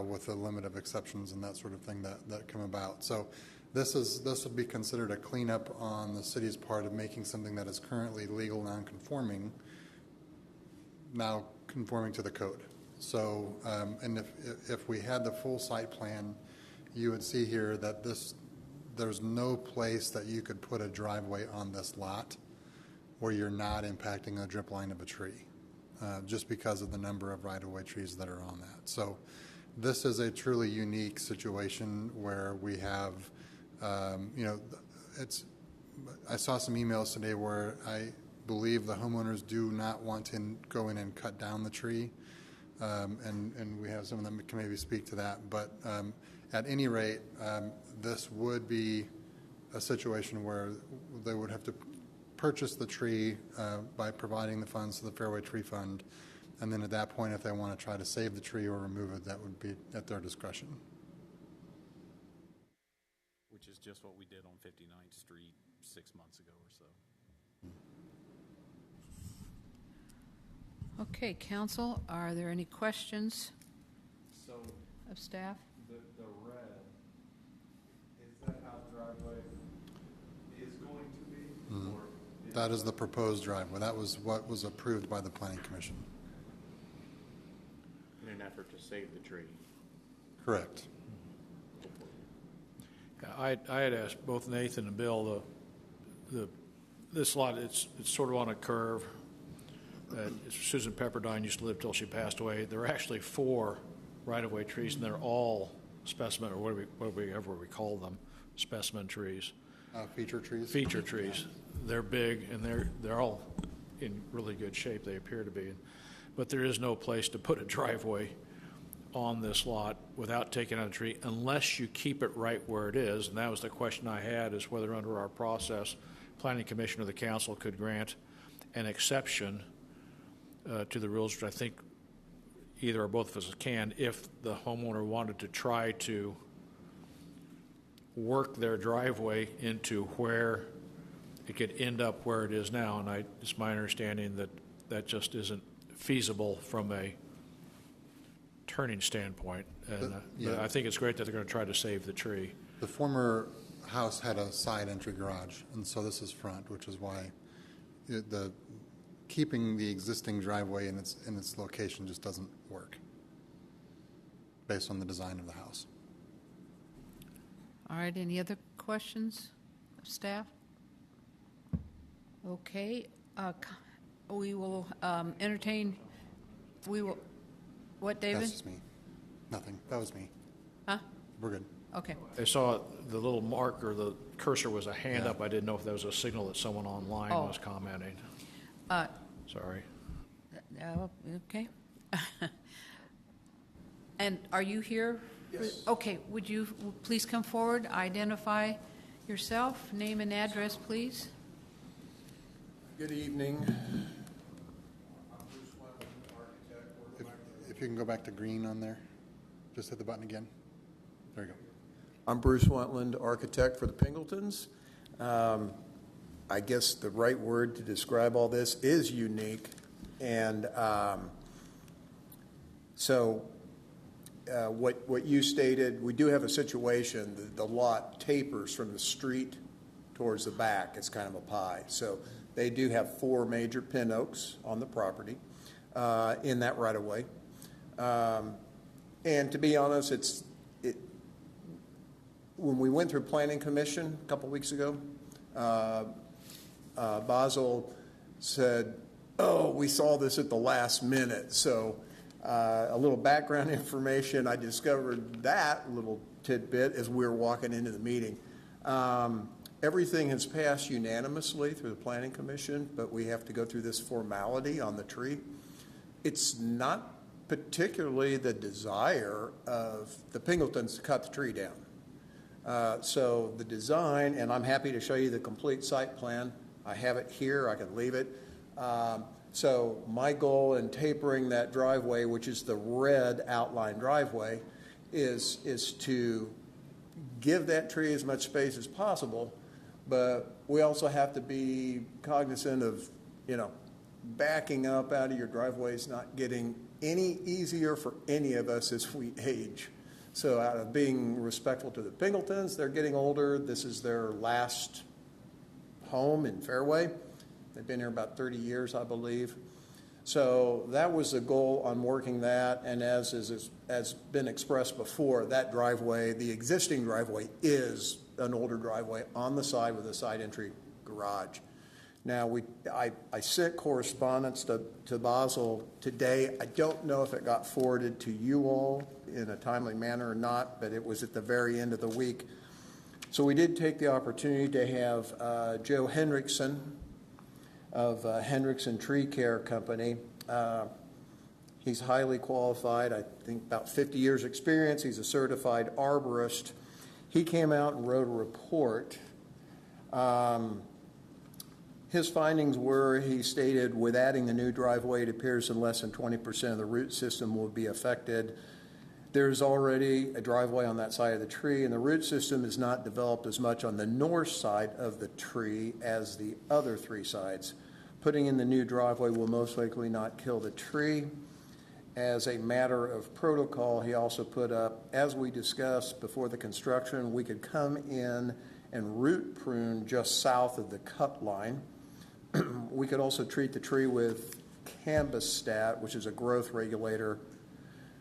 with a limit of exceptions and that sort of thing that come about. So this would be considered a cleanup on the city's part of making something that is currently legal non-conforming now conforming to the code. So, and if we had the full site plan, you would see here that there's no place that you could put a driveway on this lot where you're not impacting the drip line of a tree, just because of the number of right-of-way trees that are on that. So this is a truly unique situation where we have, I saw some emails today where I believe the homeowners do not want to go in and cut down the tree. And we have some of them can maybe speak to that. But at any rate, this would be a situation where they would have to purchase the tree by providing the funds to the Fairway Tree Fund. And then at that point, if they want to try to save the tree or remove it, that would be at their discretion. Which is just what we did on 59th Street 6 months ago or so. Okay, council, are there any questions So of staff? the red, is that how the driveway is going to be? Or is That is the proposed driveway. That was what was approved by the Planning Commission. In an effort to save the tree. Correct. I had asked both Nathan and Bill, this lot, it's sort of on a curve. Susan Pepperdine used to live till she passed away. There are actually 4 right-of-way trees, and they're all specimen, or whatever we call them, specimen trees. Feature trees? Feature trees. They're big, and they're all in really good shape, they appear to be. But there is no place to put a driveway on this lot without taking out a tree, unless you keep it right where it is. And that was the question I had, is whether under our process, Planning Commission or the council could grant an exception to the rules, which I think either or both of us can, if the homeowner wanted to try to work their driveway into where it could end up where it is now. And it's my understanding that that just isn't feasible from a turning standpoint. And but I think it's great that they're going to try to save the tree. The former house had a side entry garage, and so this is front, which is why keeping the existing driveway in its location just doesn't work based on the design of the house. All right, any other questions of staff? Okay, we will entertain, what, David? That's just me. Nothing. That was me. Huh? We're good. Okay. I saw the little mark or the cursor was a hand up. I didn't know if that was a signal that someone online was commenting. Sorry. Okay. And are you here? Yes. Okay, would you please come forward, identify yourself, name and address, please? Good evening. If you can go back to green on there, just hit the button again. There you go. I'm Bruce Wentland, architect for the Pingletons. I guess the right word to describe all this is unique. And what you stated, we do have a situation that the lot tapers from the street towards the back. It's kind of a pie. So they do have 4 major pin oaks on the property in that right of way. And to be honest, when we went through Planning Commission a couple weeks ago, Basel said, "Oh, we saw this at the last minute." So a little background information, I discovered that little tidbit as we were walking into the meeting. Everything has passed unanimously through the Planning Commission, but we have to go through this formality on the tree. It's not particularly the desire of the Pingletons to cut the tree down. So the design, and I'm happy to show you the complete site plan. I have it here. I can leave it. So my goal in tapering that driveway, which is the red outline driveway, is to give that tree as much space as possible, but we also have to be cognizant of, backing up out of your driveway is not getting any easier for any of us as we age. So out of being respectful to the Pingletons, they're getting older. This is their last home in Fairway. They've been here about 30 years, I believe. So that was the goal on working that. And as been expressed before, that driveway, the existing driveway, is an older driveway on the side with a side entry garage. Now, I sent correspondence to Basel today. I don't know if it got forwarded to you all in a timely manner or not, but it was at the very end of the week. So we did take the opportunity to have Joe Hendrickson of Hendrickson Tree Care Company. He's highly qualified, I think about 50 years experience. He's a certified arborist. He came out and wrote a report. His findings were, he stated, with adding the new driveway, it appears that less than 20% of the root system will be affected. There's already a driveway on that side of the tree, and the root system is not developed as much on the north side of the tree as the other 3 sides. Putting in the new driveway will most likely not kill the tree. As a matter of protocol, he also put up, as we discussed before the construction, we could come in and root prune just south of the cut line. We could also treat the tree with Cambistat, which is a growth regulator,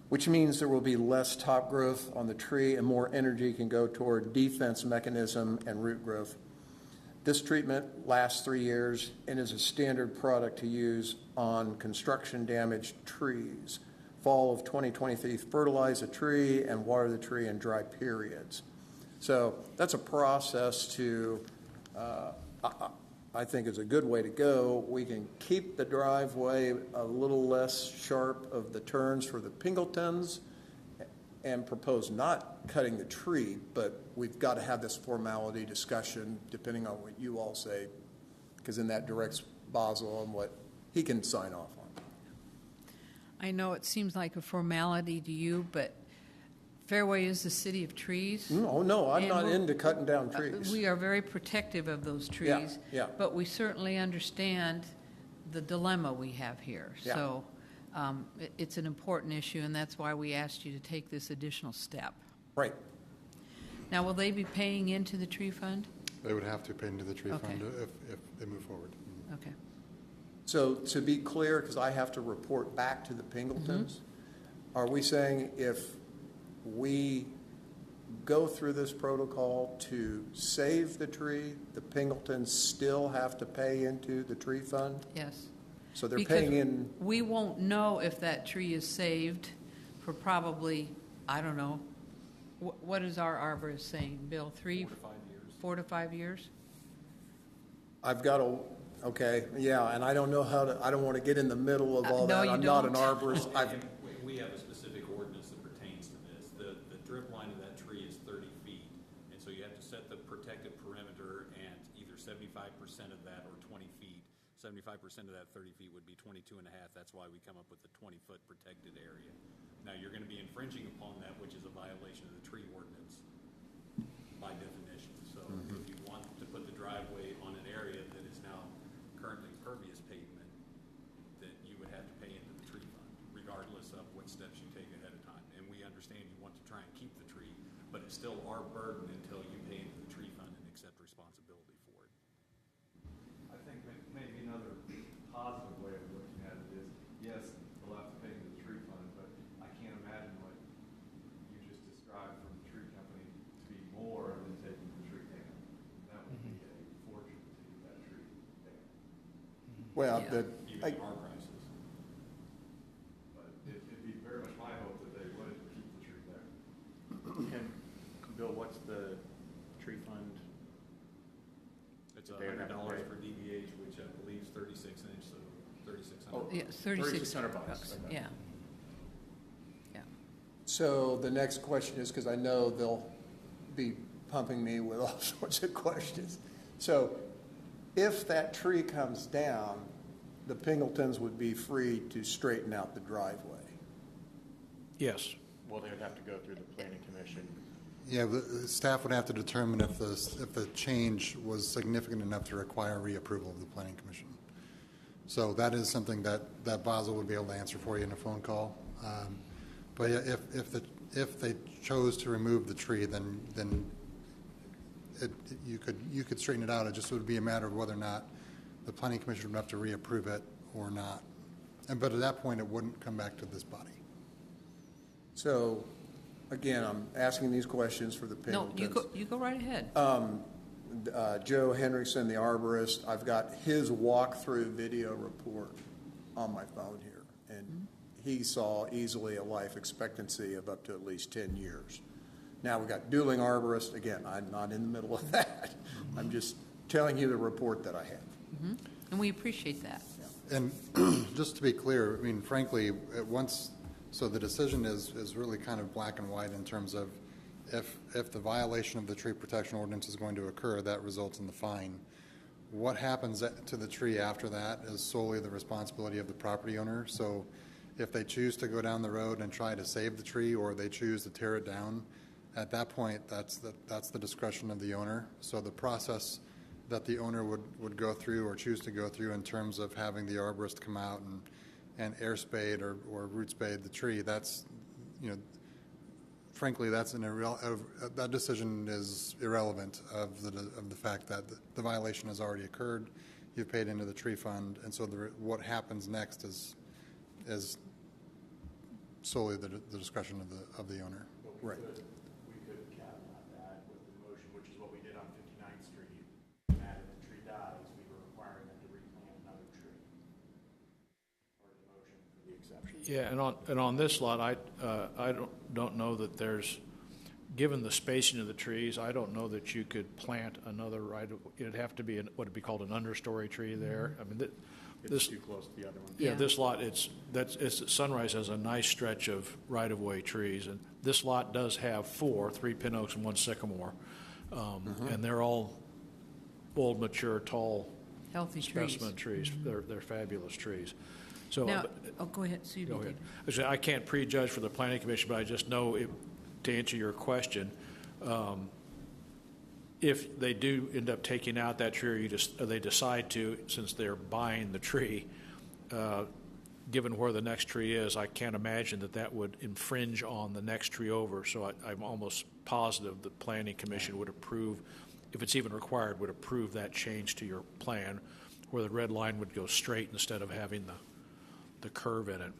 which means there will be less top growth on the tree and more energy can go toward defense mechanism and root growth. This treatment lasts 3 years and is a standard product to use on construction damaged trees. Fall of 2023, fertilize the tree and water the tree in dry periods. So that's a process to, I think is a good way to go. We can keep the driveway a little less sharp of the turns for the Pingletons and propose not cutting the tree, but we've got to have this formality discussion depending on what you all say, because then that directs Basil on what he can sign off on. I know it seems like a formality to you, but Fairway is the city of trees. No, I'm And not we're- into cutting down trees. We are very protective of those trees. Yeah. But we certainly understand the dilemma we have here. Yeah. So it's an important issue, and that's why we asked you to take this additional step. Right. Now, will they be paying into the tree fund? They would have to pay into the tree Okay. fund if they move forward. Okay. So to be clear, because I have to report back to the Pingletons, are we saying if we go through this protocol to save the tree, the Pingletons still have to pay into the tree fund? Yes. So they're Because paying in, we won't know if that tree is saved for probably, I don't know, what is our arborist saying, Bill? 3, 4 to 5 years. 4 to 5 years? I've got to, okay, yeah, and I don't know how to, I don't want to get in the middle of all No, that. you I'm not an don't. arborist. I've, We have a specific ordinance that pertains to this. The drip line of that tree is 30 feet, and so you have to set the protective perimeter and either 75% of that or 20 feet. 75% of that 30 feet would be 22 and a half. That's why we come up with the 20-foot protected area. Now, you're going to be infringing upon that, which is a violation of the tree ordinance by definition. So if you want to put the driveway on an area that is now currently pervious pavement, that you would have to pay into the tree fund, regardless of what steps you take ahead of time. And we understand you want to try and keep the tree, but it's still our burden until you pay into the tree fund and accept responsibility for it. I think maybe another positive way of looking at it is, yes, they'll have to pay into the tree fund, but I can't imagine what you just described from the tree company to be more than taking the tree down. That would be a fortune to get that tree down. well, Yeah. the, Even our prices. But it'd be very much my hope that they would keep the tree there. And Bill, what's the tree fund? It's They would have to $100 pay. for DBH, which I believe is 36 inch, so 3,600. Oh, Yeah, 3,600 bucks. bucks. Yeah. Yeah. so the next question is, because I know they'll be pumping me with all sorts of questions. So if that tree comes down, the Pingletons would be free to straighten out the driveway. Yes. Well, they would have to go through the planning commission. Yeah, the staff would have to determine if the change was significant enough to require reapproval of the planning commission. So that is something that Basil would be able to answer for you in a phone call. But yeah, if they chose to remove the tree, then you could straighten it out. It just would be a matter of whether or not the planning commission would have to reapprove it or not. But at that point, it wouldn't come back to this body. So, again, I'm asking these questions for the No, Pingletons. you go right ahead. Joe Henriksen, the arborist, I've got his walkthrough video report on my phone here, and he saw easily a life expectancy of up to at least 10 years. Now, we've got dueling arborists. Again, I'm not in the middle of that. I'm just telling you the report that I have. And we appreciate that. And just to be clear, I mean, frankly, so the decision is really kind of black and white in terms of if the violation of the tree protection ordinance is going to occur, that results in the fine. What happens to the tree after that is solely the responsibility of the property owner. So if they choose to go down the road and try to save the tree, or they choose to tear it down, at that point, that's the discretion of the owner. So the process that the owner would go through or choose to go through in terms of having the arborist come out and air spade or root spade the tree, that's, frankly, that decision is irrelevant of the fact that the violation has already occurred you've paid into the tree fund, and so what happens next is solely the discretion of the owner. Right. We could caveat that with the motion, which is what we did on 59th Street. And if the tree dies, we were requiring them to replant another tree. Or the motion for the exception. Yeah, and on this lot, I don't know that there's, given the spacing of the trees, I don't know that you could plant another it'd have to be what would be called an understory tree there. I mean, It's too close to the other one. Yeah, this lot, Sunrise has a nice stretch of right-of-way trees, and this lot does have 3 pin oaks and 1 sycamore. And they're all old, mature, tall Healthy trees. specimen trees. They're fabulous trees. So, Now, go ahead, Sue. go ahead. Actually, I can't prejudge for the planning commission, but I just know, to answer your question, if they do end up taking out that tree, or they decide to, since they're buying the tree, given where the next tree is, I can't imagine that would infringe on the next tree over. So I'm almost positive the planning commission would approve, if it's even required, would approve that change to your plan, where the red line would go straight instead of having the curve in it.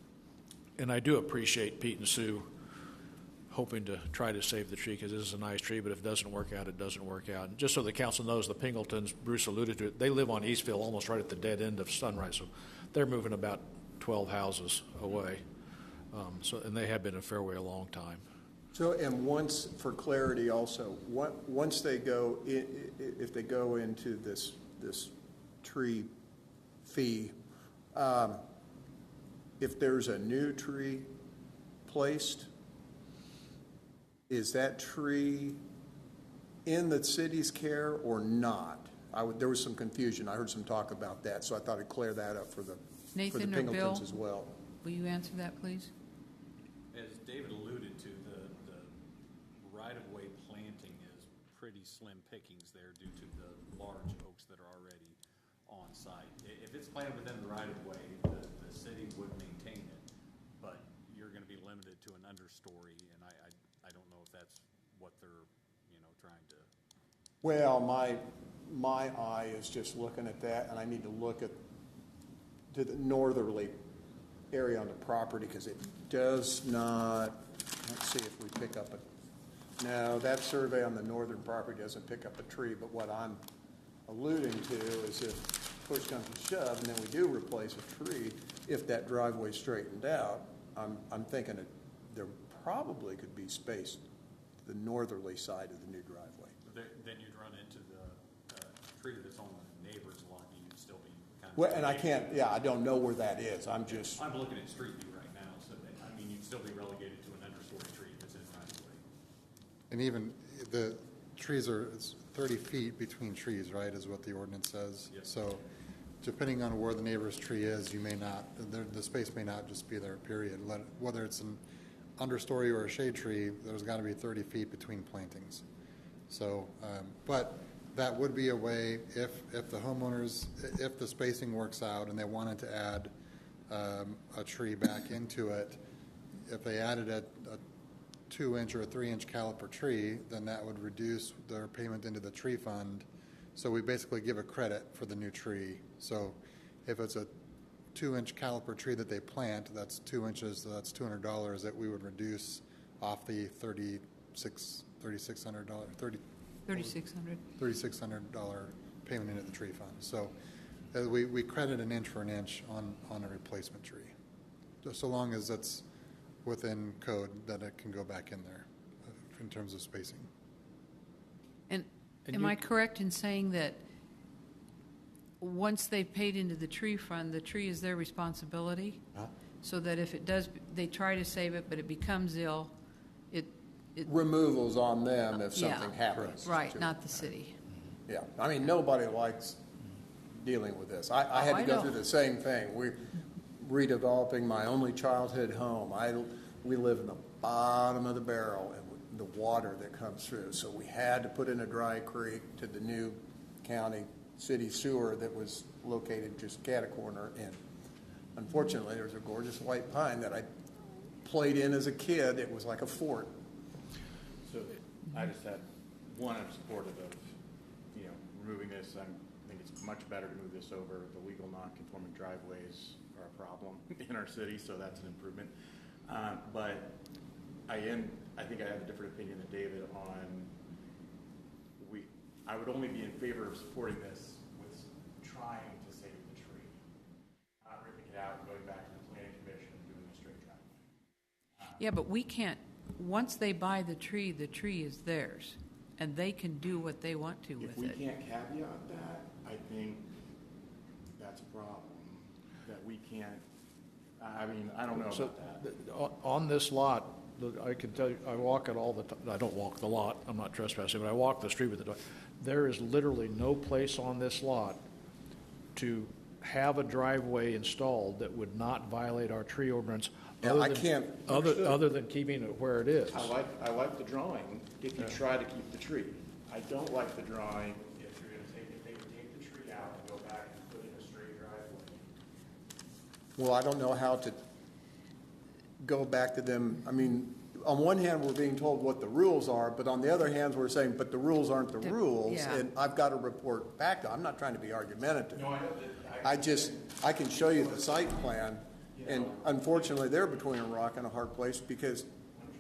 And I do appreciate Pete and Sue hoping to try to save the tree, because this is a nice tree, but if it doesn't work out, it doesn't work out. And just so the council knows, the Pingletons, Bruce alluded to it, they live on Eastville, almost right at the dead end of Sunrise, so they're moving about 12 houses away. And they have been in Fairway a long time. So, and once, for clarity also, once they go, if they go into this tree fee, if there's a new tree placed, is that tree in the city's care or not? There was some confusion. I heard some talk about that, so I thought I'd clear that up for the Nathan or Bill, Pingletons as well. will you answer that, please? As David alluded to, the right-of-way planting is pretty slim pickings there due to the large oaks that are already on site. If it's planted within the right-of-way, the city would maintain it, but you're going to be limited to an understory, and I don't know if that's what they're, trying to. Well, my eye is just looking at that, and I need to look to the northerly area on the property, because it does not, let's see if we pick up no, that survey on the northern property doesn't pick up a tree, but what I'm alluding to is if push comes to shove, and then we do replace a tree, if that driveway straightened out, I'm thinking there probably could be space to the northerly side of the new driveway. Then you'd run into the tree that's on the neighbor's lot, and you'd still be kind of. Well, and I don't know where that is. I'm looking at Street View right now, so you'd still be relegated to an understory tree if it's in right of way. And even the trees it's 30 feet between trees, right, is what the ordinance says. Yes. So depending on where the neighbor's tree is, you may not, the space may not just be there, period. Whether it's an understory or a shade tree, there's got to be 30 feet between plantings. So, but that would be a way, if the homeowners, if the spacing works out and they wanted to add a tree back into it, if they added a 2-inch or a 3-inch caliper tree, then that would reduce their payment into the tree fund. So we basically give a credit for the new tree. So if it's a 2-inch caliper tree that they plant, that's 2 inches, so that's $200 that we would reduce off the $3,600 payment into the tree fund. So we credit an inch for an inch on a replacement tree, just so long as it's within code that it can go back in there in terms of spacing. And am I correct in saying that once they've paid into the tree fund, the tree is their responsibility? Huh? So that if it does, they try to save it, but it becomes ill, Removals on them if something happens. Right, not the city. Yeah, I mean, nobody likes dealing with this. I had to go through the same thing. We're redeveloping my only childhood home. We live in the bottom of the barrel and the water that comes through. So we had to put in a dry creek to the new county city sewer that was located just cat a corner. And unfortunately, there was a gorgeous white pine that I played in as a kid. It was like a fort. So I just had one, I'm supportive of, removing this. I think it's much better to move this over. The legal non-conforming driveways are a problem in our city, so that's an improvement. But I think I have a different opinion than David on, I would only be in favor of supporting this with trying to save the tree, not ripping it out and going back to the planning commission and doing a straight driveway. Yeah, but we can't, once they buy the tree is theirs, and they can do what they want to with If we it. can't caveat that, I think that's a problem, that we can't, I mean, I don't know So, about that. on this lot, I can tell you, I walk it all the time. I don't walk the lot, I'm not trespassing, but I walk the street with the dog. There is literally no place on this lot to have a driveway installed that would not violate our tree ordinance. Yeah, I can't. Other than keeping it where it is. I like the drawing if you try to keep the tree. I don't like the drawing if they would take the tree out and go back and put in a straight driveway. Well, I don't know how to go back to them. I mean, on one hand, we're being told what the rules are, but on the other hand, we're saying, but the rules aren't the rules, yeah. and I've got to report back. I'm not trying to be argumentative. No, I know that. I can show you the site plan, and unfortunately, they're between a rock and a hard place because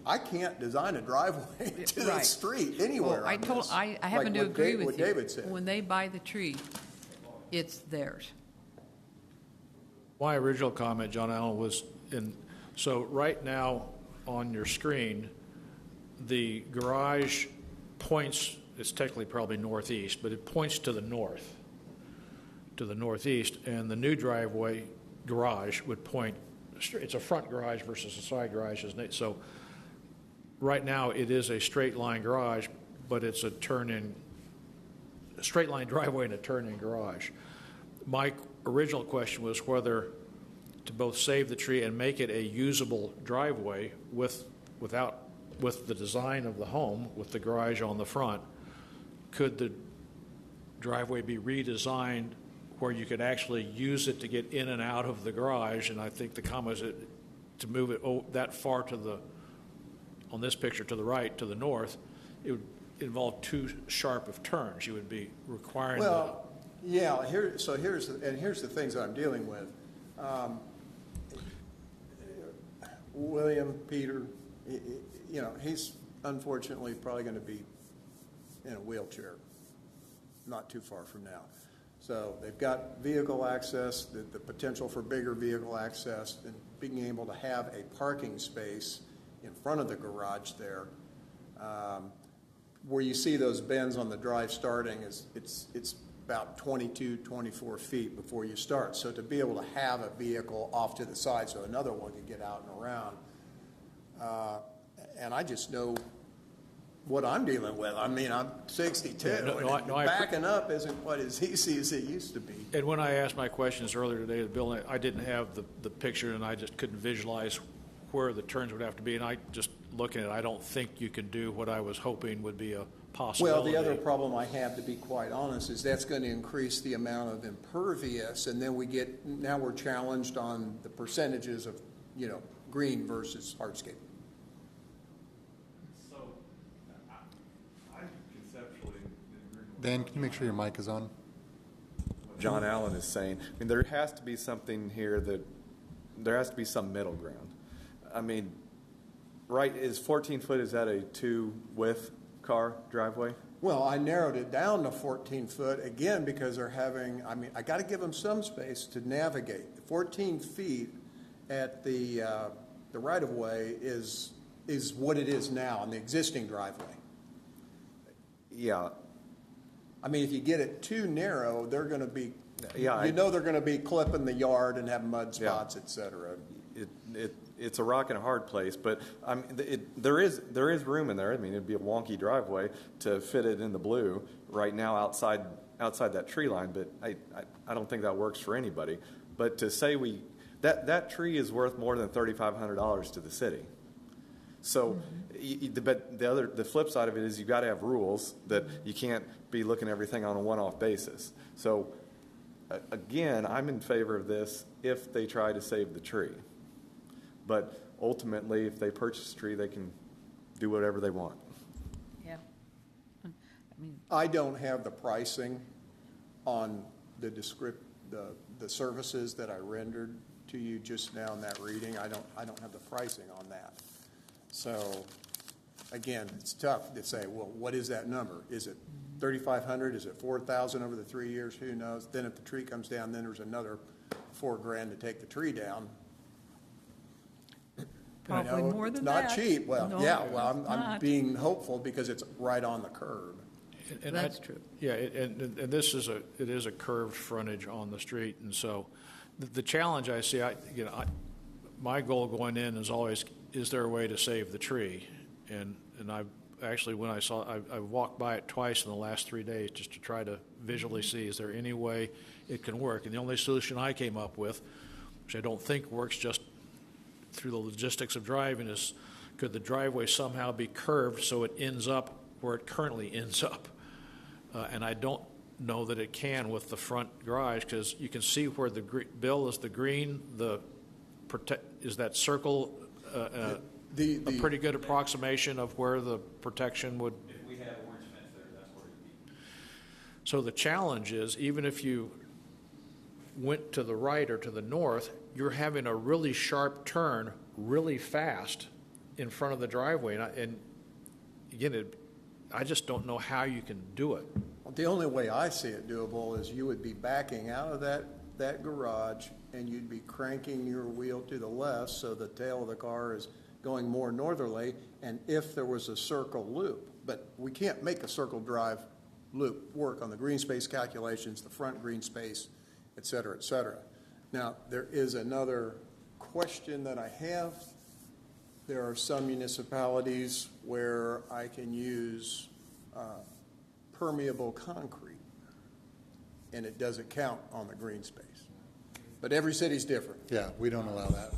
I can't design a driveway to the Right. street anywhere. Well, I happen Like to what agree with what you. David said. When they buy the tree, it's theirs. My original comment, John Allen, was so right now on your screen, the garage points, it's technically probably northeast, but it points to the north, to the northeast, and the new driveway garage would point, it's a front garage versus a side garage, isn't it? So right now, it is a straight line garage, but it's a straight line driveway and a turn-in garage. My original question was whether to both save the tree and make it a usable driveway with the design of the home, with the garage on the front, could the driveway be redesigned where you could actually use it to get in and out of the garage? And I think the comment is to move it that far on this picture to the right, to the north, it would involve too sharp of turns. You would be requiring Well, yeah, here's the things that I'm dealing with. William, Peter, he's unfortunately probably going to be in a wheelchair not too far from now. So they've got vehicle access, the potential for bigger vehicle access, and being able to have a parking space in front of the garage there. Where you see those bends on the drive starting, it's about 22, 24 feet before you start. So to be able to have a vehicle off to the side so another one can get out and around, and I just know what I'm dealing with. I mean, I'm 62, and backing up isn't quite as easy as it used to be. And when I asked my questions earlier today to Bill, I didn't have the picture, and I just couldn't visualize where the turns would have to be. And I just looking at it, I don't think you can do what I was hoping would be a possibility. Well, the other problem I have, to be quite honest, is that's going to increase the amount of impervious, and then now we're challenged on the percentages of, green versus hardscape. So, I conceptually agree with Dan, can you make sure your mic is on? what John Allen is saying. I mean, there has to be something here there has to be some middle ground. I mean, right, is 14 foot, is that a 2-width car driveway? Well, I narrowed it down to 14 foot, again, because I got to give them some space to navigate. 14 feet at the right-of-way is what it is now on the existing driveway. Yeah. I mean, if you get it too narrow, they're going to be, Yeah, they're going to be clipping the yard and have mud spots, et cetera. It's a rock and a hard place, but there is room in there. I mean, it'd be a wonky driveway to fit it in the blue right now outside that tree line, but I don't think that works for anybody. But to say that tree is worth more than $3,500 to the city. So, but the flip side of it is you've got to have rules that you can't be looking at everything on a one-off basis. So, again, I'm in favor of this if they try to save the tree. But ultimately, if they purchase a tree, they can do whatever they want. Yeah. I don't have the pricing on the services that I rendered to you just now in that reading. I don't have the pricing on that. So, again, it's tough to say, well, what is that number? Is it 3,500? Is it 4,000 over the 3 years? Who knows? Then if the tree comes down, then there's another $4,000 to take the tree down. Probably more than not that. cheap. Well, No, yeah. Well, it's I'm not. being hopeful because it's right on the curb. And That's true. Yeah, and this is it is a curved frontage on the street, and so the challenge I see, my goal going in is always, is there a way to save the tree? And I actually, when I walked by it twice in the last 3 days just to try to visually see, is there any way it can work? And the only solution I came up with, which I don't think works just through the logistics of driving, is could the driveway somehow be curved so it ends up where it currently ends up? And I don't know that it can with the front garage, because you can see where the bill is the green, is that circle a pretty good approximation of where the protection would? If we had orange fence there, that's where it'd be. So the challenge is, even if you went to the right or to the north, you're having a really sharp turn really fast in front of the driveway. And again, I just don't know how you can do it. Well, the only way I see it doable is you would be backing out of that garage and you'd be cranking your wheel to the left so the tail of the car is going more northerly, and if there was a circle loop. But we can't make a circle drive loop work on the green space calculations, the front green space, et cetera, et cetera. Now, there is another question that I have. There are some municipalities where I can use permeable concrete, and it doesn't count on the green space. But every city's different. Yeah, we don't allow that.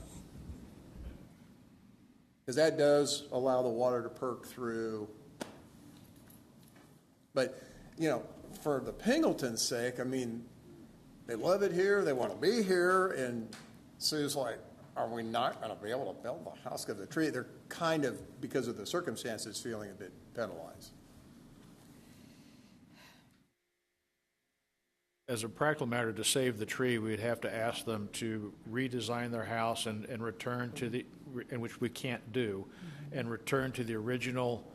Because that does allow the water to perk through. But, for the Pingleton's sake, I mean, they love it here, they want to be here, and Sue's like, are we not going to be able to build the house because of the tree? They're kind of, because of the circumstances, feeling a bit penalized. As a practical matter, to save the tree, we'd have to ask them to redesign their house and return to in which we can't do, and return to the original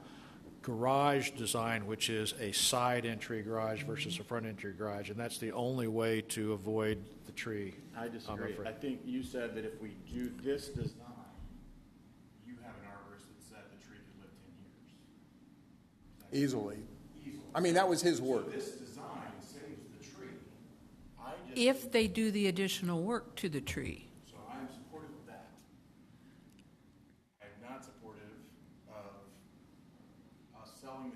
garage design, which is a side entry garage versus a front entry garage, and that's the only way to avoid the tree. I disagree. I'm afraid. I think you said that if we do this design, you have an arborist that said the tree could live 10 years. Easily. I mean, that was his word. So this design saves the tree. If they do the additional work to the tree. So I'm supportive of that. I'm not supportive of us selling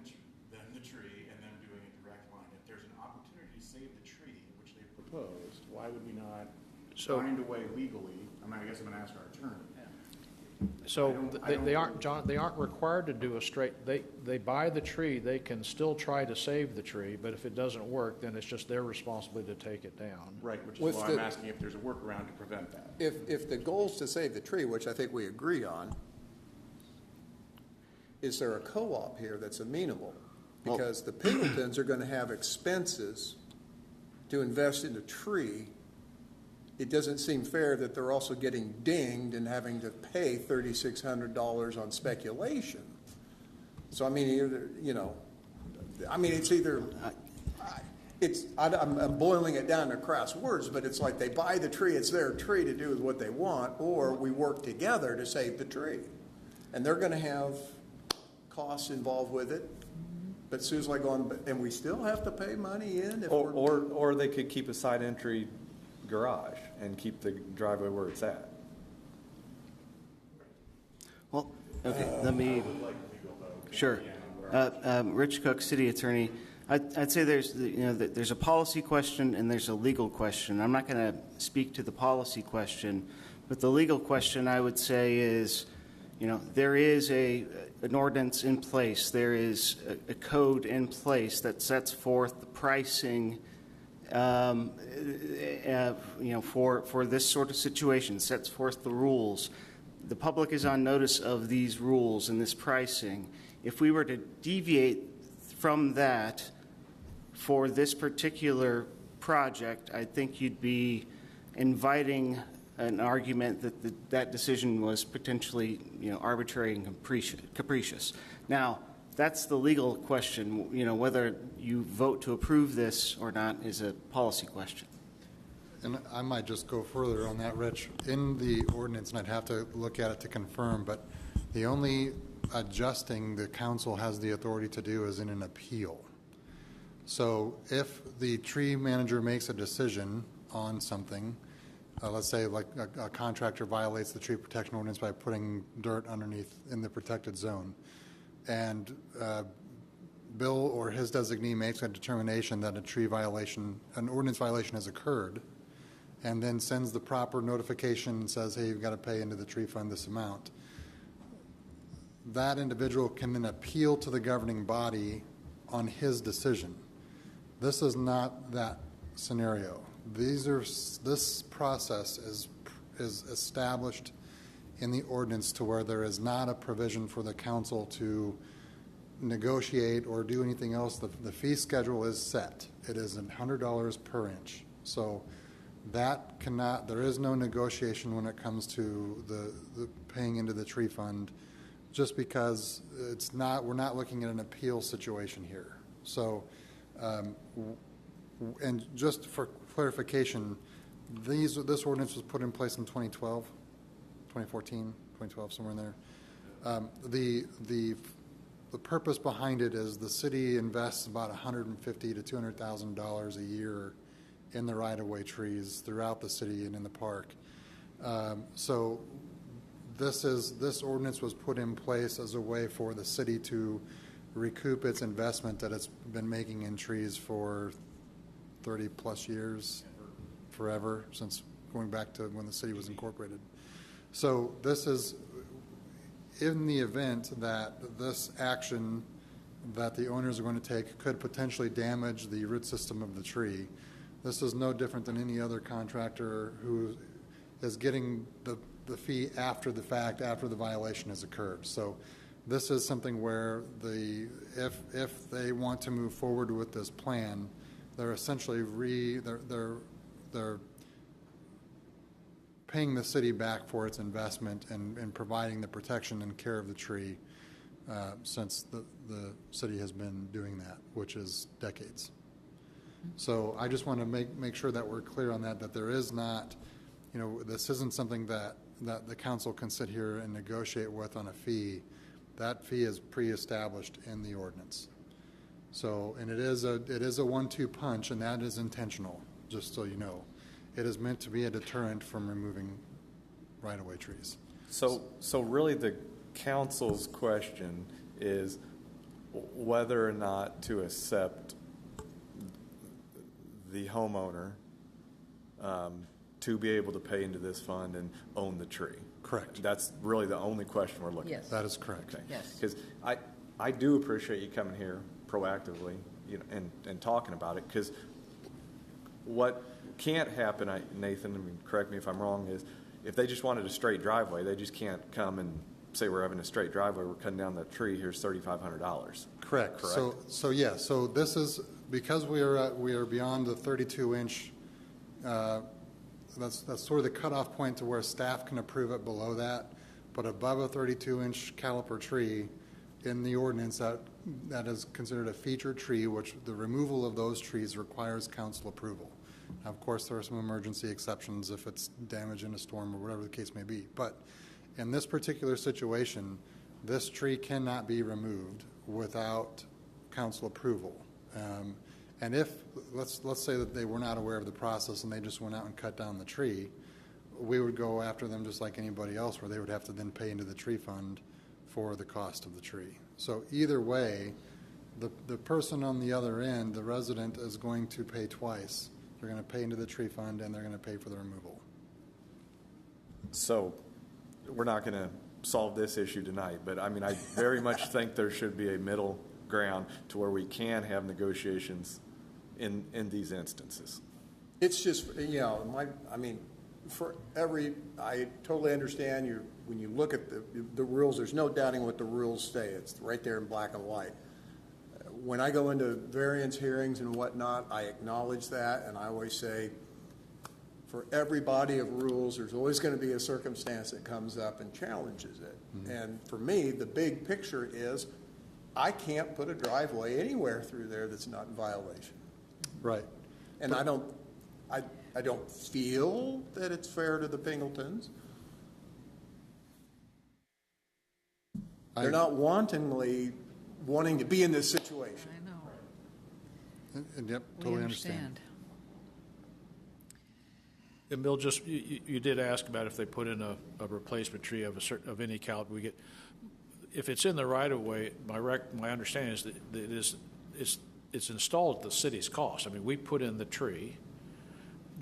them the tree and them doing a direct line. If there's an opportunity to save the tree, which they've proposed, why would we not find a way legally? I guess I'm going to ask our attorney. So they aren't, John, they aren't required to do a straight, they buy the tree, they can still try to save the tree, but if it doesn't work, then it's just their responsibility to take it down. Right, which is With why the- I'm asking if there's a workaround to prevent that. If the goal is to save the tree, which I think we agree on, is there a co-op here that's amenable? Because the Pingletons are going to have expenses to invest in the tree. It doesn't seem fair that they're also getting dinged and having to pay $3,600 on speculation. So, I mean, it's either, I'm boiling it down to crass words, but it's like they buy the tree, it's their tree to do with what they want, or we work together to save the tree. And they're going to have costs involved with it. But Sue's like going, and we still have to pay money in? If Or they could keep a side entry garage and keep the driveway where it's at. Well, okay, let me, sure. Rich Cook, City Attorney. I'd say there's a policy question and there's a legal question. I'm not going to speak to the policy question, but the legal question I would say is, there is an ordinance in place. There is a code in place that sets forth the pricing for this sort of situation, sets forth the rules. The public is on notice of these rules and this pricing. If we were to deviate from that for this particular project, I think you'd be inviting an argument that that decision was potentially, arbitrary and capricious. Now, that's the legal question. Whether you vote to approve this or not is a policy question. And I might just go further on that, Rich. In the ordinance, and I'd have to look at it to confirm, but the only adjusting the council has the authority to do is in an appeal. So if the tree manager makes a decision on something, let's say like a contractor violates the tree protection ordinance by putting dirt underneath in the protected zone, and Bill or his designee makes a determination that an ordinance violation has occurred, and then sends the proper notification and says, hey, you've got to pay into the tree fund this amount, that individual can then appeal to the governing body on his decision. This is not that scenario. This process is established in the ordinance to where there is not a provision for the council to negotiate or do anything else. The fee schedule is set. It is $100 per inch. So there is no negotiation when it comes to the paying into the tree fund, just because we're not looking at an appeal situation here. So, and just for clarification, this ordinance was put in place in 2012, 2014, 2012, somewhere in there. The purpose behind it is the city invests about $150,000 to $200,000 a year in the right-of-way trees throughout the city and in the park. So this ordinance was put in place as a way for the city to recoup its investment that it's been making in trees for 30 plus years, forever, since going back to when the city was incorporated. So this is in the event that this action that the owners are going to take could potentially damage the root system of the tree. This is no different than any other contractor who is getting the fee after the fact, after the violation has occurred. So this is something where if they want to move forward with this plan, they're essentially they're paying the city back for its investment and providing the protection and care of the tree since the city has been doing that, which is decades. So I just want to make sure that we're clear on that there is not, this isn't something that the council can sit here and negotiate with on a fee. That fee is pre-established in the ordinance. So, and it is a 1-2 punch, and that is intentional, just so you know. It is meant to be a deterrent from removing right-of-way trees. So really the council's question is whether or not to accept the homeowner to be able to pay into this fund and own the tree. Correct. That's really the only question we're looking at. That is correct. Okay. Yes. Because I do appreciate you coming here proactively, and talking about it, because what can't happen, Nathan, correct me if I'm wrong, is if they just wanted a straight driveway, they just can't come and say we're having a straight driveway, we're cutting down the tree, here's $3,500. Correct. So yeah. So this is because we are beyond the 32-inch. That's sort of the cutoff point to where staff can approve it below that, but above a 32-inch caliper tree in the ordinance that is considered a featured tree, which the removal of those trees requires council approval. Now, of course, there are some emergency exceptions if it's damage in a storm or whatever the case may be. But in this particular situation, this tree cannot be removed without council approval. And if, let's say that they were not aware of the process and they just went out and cut down the tree, we would go after them just like anybody else, where they would have to then pay into the tree fund for the cost of the tree. So either way, the person on the other end, the resident, is going to pay twice. They're going to pay into the tree fund and they're going to pay for the removal. So we're not going to solve this issue tonight, but I very much think there should be a middle ground to where we can have negotiations in these instances. It's just, I totally understand when you look at the rules, there's no doubting what the rules say. It's right there in black and white. when I go into variance hearings and whatnot, I acknowledge that, and I always say, for every body of rules, there's always going to be a circumstance that comes up and challenges it. And for me, the big picture is, I can't put a driveway anywhere through there that's not in violation. Right. And I don't feel that it's fair to the Pingletons. They're not wanting to be in this situation. I know. And yep, We totally understand. And Bill, just, you did ask about if they put in a replacement tree of any caliber. If it's in the right-of-way, my understanding is that it's installed at the city's cost. I mean, we put in the tree.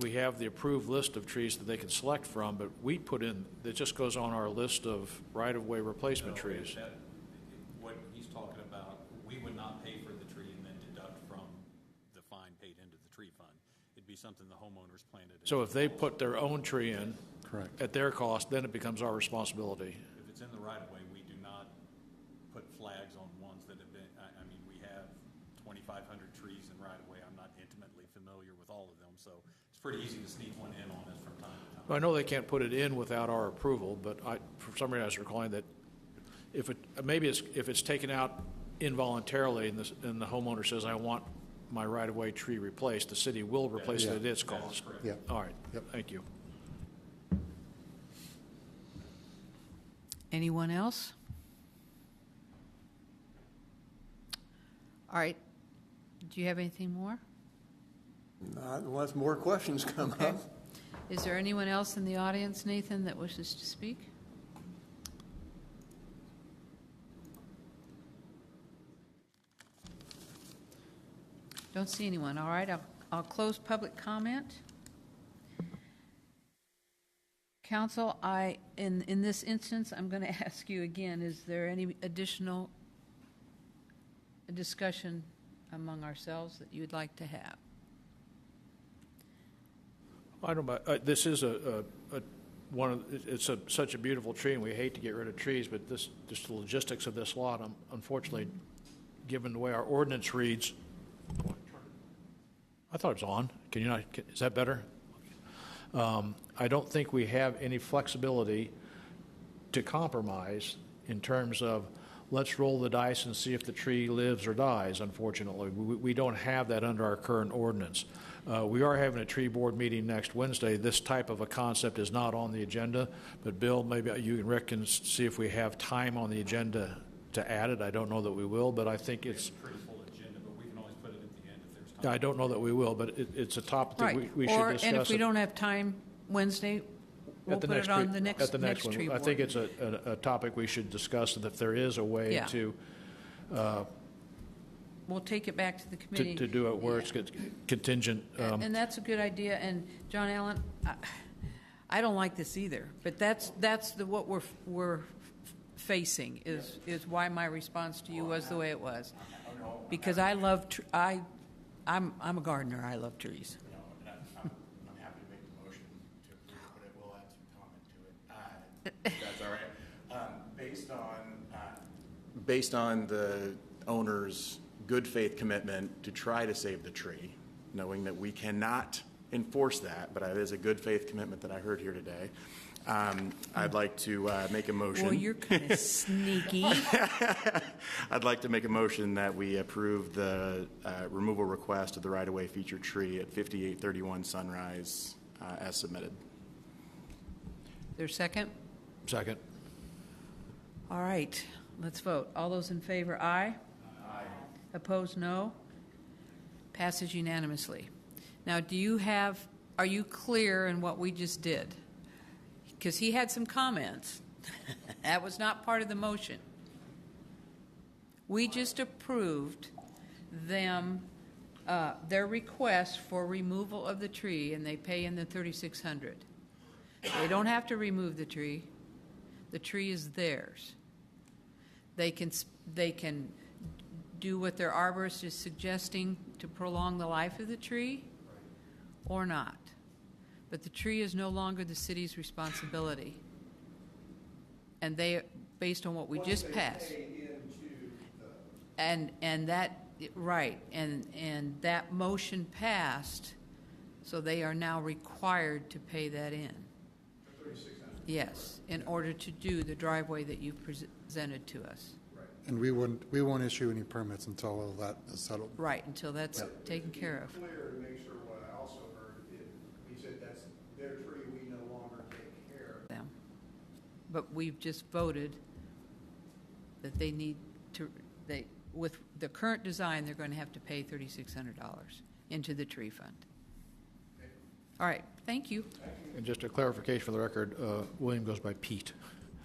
We have the approved list of trees that they can select from, but we put in, it just goes on our list of right-of-way replacement trees. What he's talking about, we would not pay for the tree and then deduct from the fine paid into the tree fund. It'd be something the homeowners planted. So if they put their own tree in, Correct. at their cost, then it becomes our responsibility. If it's in the right of way, we do not put flags on ones that have been, I mean, we have 2,500 trees in right of way. I'm not intimately familiar with all of them, so it's pretty easy to sneak one in on us from time to time. I know they can't put it in without our approval, but for some reason I was recalling that if it's taken out involuntarily and the homeowner says, I want my right-of-way tree replaced, the city will replace it at its cost. Yeah. All right, thank you. Anyone else? All right. Do you have anything more? Not unless more questions come Okay. up. Is there anyone else in the audience, Nathan, that wishes to speak? Don't see anyone. All right, I'll close public comment. Council, in this instance, I'm going to ask you again, is there any additional discussion among ourselves that you'd like to have? I don't know. This is such a beautiful tree, and we hate to get rid of trees, but just the logistics of this lot, unfortunately, given the way our ordinance reads, I thought it was on. Can you not? Is that better? I don't think we have any flexibility to compromise in terms of let's roll the dice and see if the tree lives or dies, unfortunately. We don't have that under our current ordinance. We are having a tree board meeting next Wednesday. This type of a concept is not on the agenda, but Bill, maybe you and Rick can see if we have time on the agenda to add it. I don't know that we will, but I think it's Pretty full agenda, but we can always put it at the end if there's time. I don't know that we will, but it's a topic that Right. we should discuss. And if we it don't have time Wednesday, we'll at the put next it on tree- the next at the next tree one. board. I think it's a topic we should discuss, and if there is a way Yeah. to We'll take it back to the committee. to do it where it's contingent. And that's a good idea. And John Allen, I don't like this either, but that's what we're facing is why my response to you was the way it was. Because I love, I'm a gardener. I love trees. I'm happy to make the motion to approve, but I will add some comment to it. If that's all right. Based on the owner's good faith commitment to try to save the tree, knowing that we cannot enforce that, but it is a good faith commitment that I heard here today. I'd like to make a motion. Well, you're kind of sneaky. I'd like to make a motion that we approve the removal request of the right-of-way featured tree at 5831 Sunrise as submitted. There's second? Second. All right, let's vote. All those in favor, aye? Aye. Opposed, no? Passes unanimously. Now, are you clear in what we just did? Because he had some comments. That was not part of the motion. We just approved their request for removal of the tree, and they pay in the $3,600. They don't have to remove the tree. The tree is theirs. They can do what their arborist is suggesting to prolong the life of the tree, or not. But the tree is no longer the city's responsibility. And they, based on what we just passed, and that Right, and that motion passed, so they are now required to pay that in. Yes, in order to do the driveway that you presented to us. And we won't issue any permits until all of that is settled. Right, until that's taken care of. Clear to make sure what I also heard, he said that's their tree, we no longer take care of. Them. But we've just voted that they need to, with the current design, they're going to have to pay $3,600 into the tree fund. All right, thank you. And just a clarification for the record, William goes by Pete.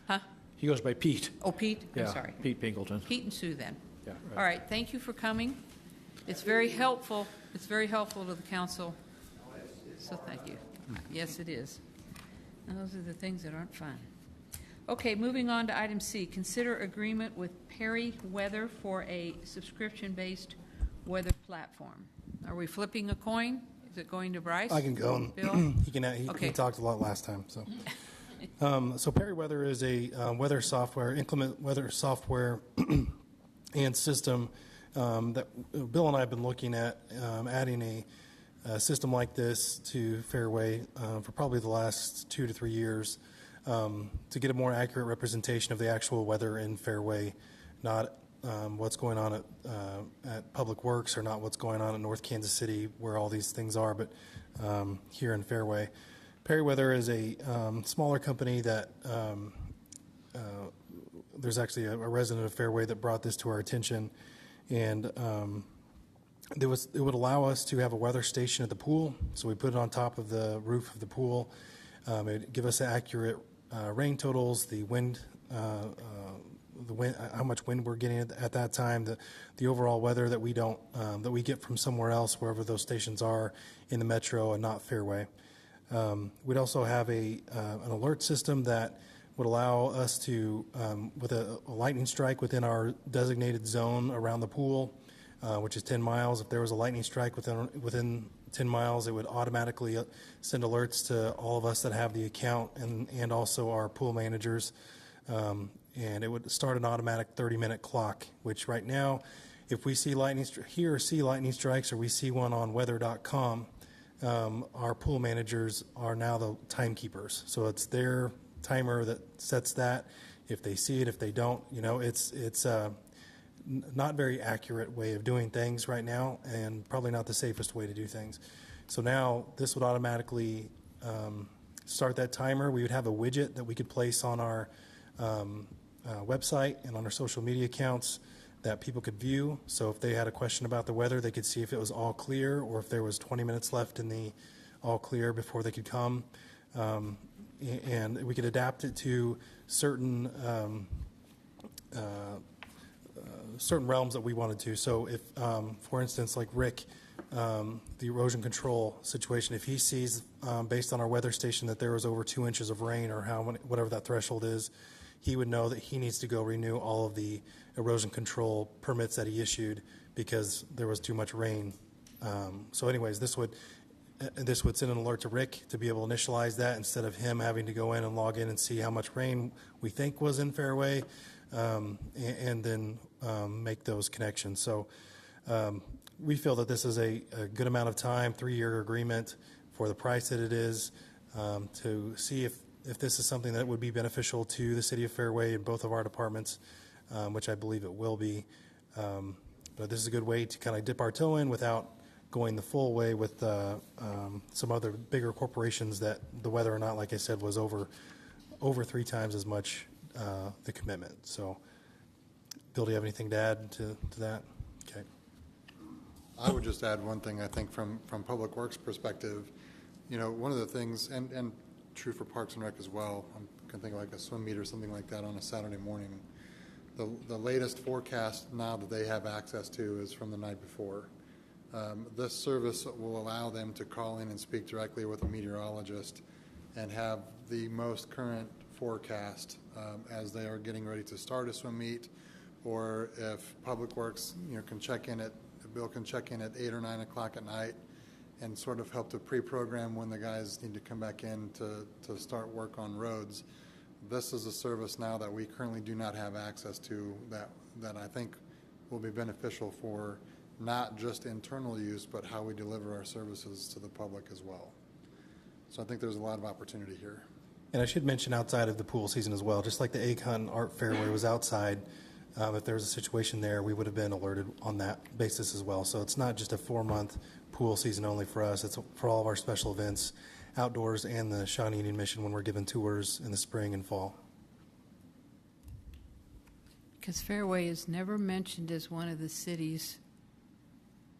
Huh? He goes by Pete. Oh, Pete? I'm Yeah, sorry. Pete Pinkleton. Pete and Sue then. Yeah, right. All right, thank you for coming. It's very helpful. It's very helpful to the council. So thank you. Yes, it is. And those are the things that aren't fun. Okay, moving on to item C. Consider agreement with Perry Weather for a subscription-based weather platform. Are we flipping a coin? Is it going to Bryce? I can go. Bill? He talked a lot last time. So, so Perry Weather is a weather software, inclement weather software and system that Bill and I have been looking at adding a system like this to Fairway for probably the last 2 to 3 years to get a more accurate representation of the actual weather in Fairway, not what's going on at Public Works or not what's going on in North Kansas City where all these things are, but here in Fairway. Perry Weather is a smaller company that there's actually a resident of Fairway that brought this to our attention, and it would allow us to have a weather station at the pool. So we put it on top of the roof of the pool. It would give us accurate rain totals, the wind, how much wind we're getting at that time, the overall weather that we don't that we get from somewhere else, wherever those stations are in the metro and not Fairway. We'd also have an alert system that would allow us to, with a lightning strike within our designated zone around the pool, which is 10 miles. If there was a lightning strike within 10 miles, it would automatically send alerts to all of us that have the account and also our pool managers. And it would start an automatic 30-minute clock, which right now, if we see lightning strikes or we see one on weather.com, our pool managers are now the timekeepers. So it's their timer that sets that. If they see it, if they don't, it's not very accurate way of doing things right now, and probably not the safest way to do things. So now this would automatically start that timer. We would have a widget that we could place on our website and on our social media accounts that people could view. So if they had a question about the weather, they could see if it was all clear or if there was 20 minutes left in the all clear before they could come. And we could adapt it to certain realms that we wanted to. So if, for instance, like Rick, the erosion control situation, if he sees, based on our weather station, that there was over 2 inches of rain or whatever that threshold is, he would know that he needs to go renew all of the erosion control permits that he issued because there was too much rain. So anyways, this would send an alert to Rick to be able to initialize that instead of him having to go in and log in and see how much rain we think was in Fairway, and then make those connections. So we feel that this is a good amount of time, 3-year agreement for the price that it is, to see if this is something that would be beneficial to the city of Fairway and both of our departments, which I believe it will be. But this is a good way to kind of dip our toe in without going the full way with some other bigger corporations that the weather or not, like I said, was over 3 times as much the commitment. So, Bill, do you have anything to add to that? Okay. I would just add one thing. I think from Public Works perspective, one of the things, and true for Parks and Rec as well, I can think of like a swim meet or something like that on a Saturday morning. The latest forecast now that they have access to is from the night before. This service will allow them to call in and speak directly with a meteorologist and have the most current forecast as they are getting ready to start a swim meet, or if Public Works can check in Bill can check in at 8 or 9 o'clock at night and sort of help to pre-program when the guys need to come back in to start work on roads. This is a service now that we currently do not have access to that I think will be beneficial for not just internal use, but how we deliver our services to the public as well. So I think there's a lot of opportunity here. And I should mention outside of the pool season as well, just like the Acon Art Fairway was outside, if there was a situation there, we would have been alerted on that basis as well. So it's not just a 4-month pool season only for us. It's for all of our special events, outdoors, and the Shawnee Indian Mission when we're given tours in the spring and fall. Because Fairway is never mentioned as one of the cities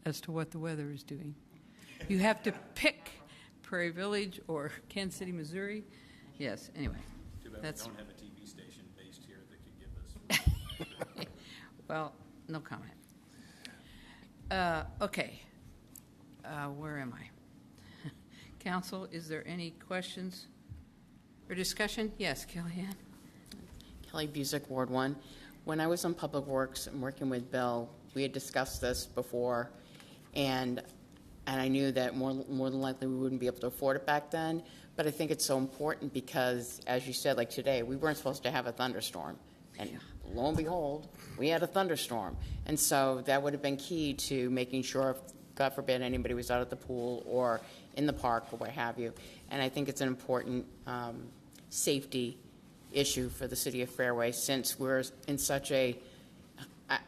as to what the weather is doing. You have to pick Prairie Village or Kansas City, Missouri. Yes, anyway. Too bad That's, we don't have a TV station based here that could give us. well, no comment. Okay. Where am I? Council, is there any questions or discussion? Yes, Kellyanne. Kelly Busick, Ward 1. When I was on Public Works and working with Bill, we had discussed this before, and I knew that more than likely we wouldn't be able to afford it back then. But I think it's so important because, as you said, like today, we weren't supposed to have a thunderstorm. And lo and behold, we had a thunderstorm. And so that would have been key to making sure, if, God forbid, anybody was out at the pool or in the park or what have you. And I think it's an important safety issue for the city of Fairway, since we're in such a,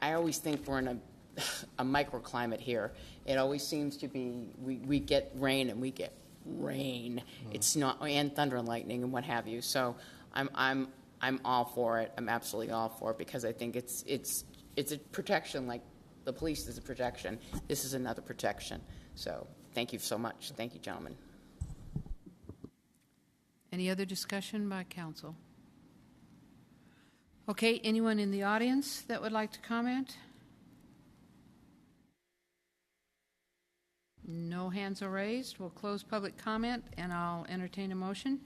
I always think we're in a microclimate here. It always seems to be, we get rain and we get rain. It's not, and thunder and lightning and what have you. So I'm all for it. I'm absolutely all for it, because I think it's a protection, like the police is a protection. This is another protection. So thank you so much. Thank you, gentlemen. Any other discussion by council? Okay, anyone in the audience that would like to comment? No hands are raised. We'll close public comment, and I'll entertain a motion.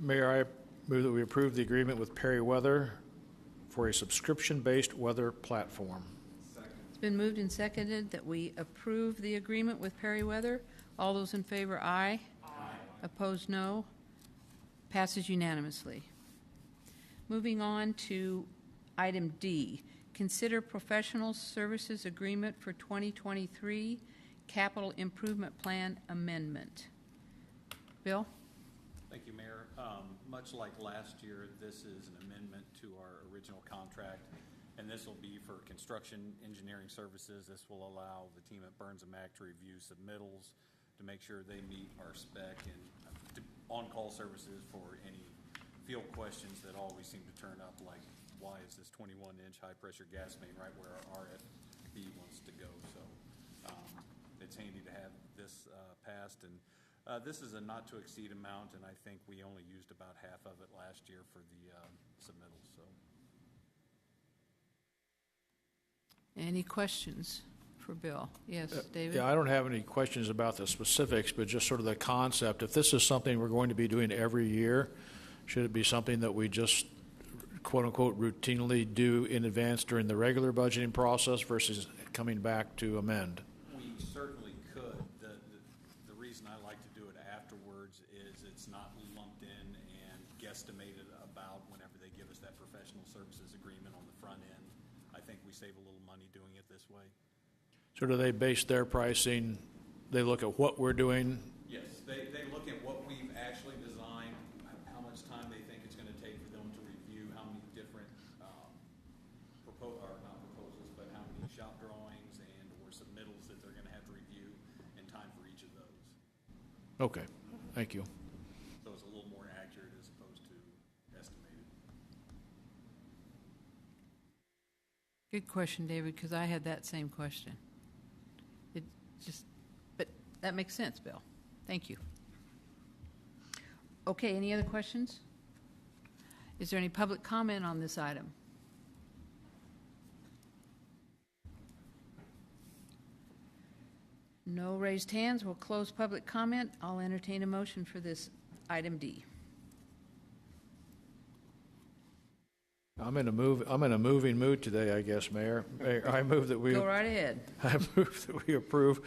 Mayor, I move that we approve the agreement with Perry Weather for a subscription-based weather platform. It's been moved and seconded that we approve the agreement with Perry Weather. All those in favor, aye. Aye. Opposed, no. Passes unanimously. Moving on to item D. Consider professional services agreement for 2023 capital improvement plan amendment. Bill? Thank you, Mayor. Much like last year, this is an amendment to our original contract, and this will be for construction engineering services. This will allow the team at Burns & Mack to review submittals to make sure they meet our spec, and on-call services for any field questions that always seem to turn up, like why is this 21-inch high-pressure gas main right where our RFP wants to go? So it's handy to have this passed, and this is a not-to-exceed amount, and I think we only used about half of it last year for the submittals. So, Any questions for Bill? Yes, David? Yeah, I don't have any questions about the specifics, but just sort of the concept. If this is something we're going to be doing every year, should it be something that we just quote-unquote routinely do in advance during the regular budgeting process versus coming back to amend? we certainly could. The reason I like to do it afterwards is it's not lumped in and guesstimated about whenever they give us that professional services agreement on the front end. I think we save a little money doing it this way. So do they base their pricing, they look at what we're doing? Yes, they look at what we've actually designed, how much time they think it's going to take for them to review, how many different not proposals, but how many shop drawings and or submittals that they're going to have to review, and time for each of those. Okay, thank you. So it's a little more accurate as opposed to estimated. Good question, David, because I had that same question. It just, but that makes sense, Bill. Thank you. Okay, any other questions? Is there any public comment on this item? No raised hands. We'll close public comment. I'll entertain a motion for this item D. I'm in a moving mood today, I guess, Mayor. I move that we Go right ahead. I move that we approve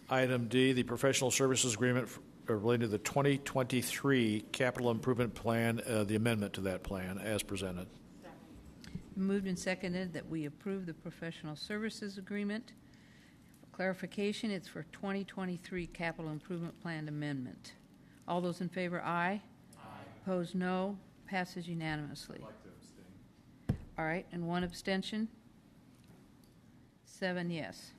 item D, the professional services agreement related to the 2023 capital improvement plan, the amendment to that plan as presented. Moved and seconded that we approve the professional services agreement. For clarification, it's for 2023 capital improvement plan amendment. All those in favor, aye. Aye. Opposed, no. Passes unanimously. I'd like to abstain. All right, and one abstention? 7 yes.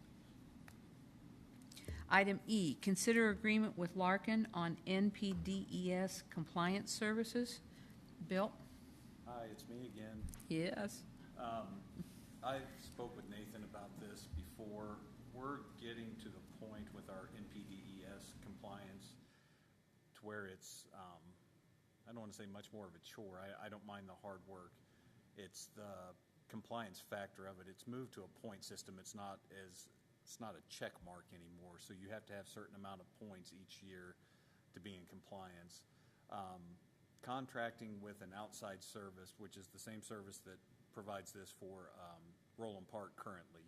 Item E, consider agreement with Larkin on NPDES compliance services. Bill? Hi, it's me again. Yes. I spoke with Nathan about this before. We're getting to the point with our NPDES compliance to where it's, I don't want to say much more of a chore. I don't mind the hard work. It's the compliance factor of it. It's moved to a point system. It's not a check mark anymore. So you have to have a certain amount of points each year to be in compliance. Contracting with an outside service, which is the same service that provides this for Roland Park currently,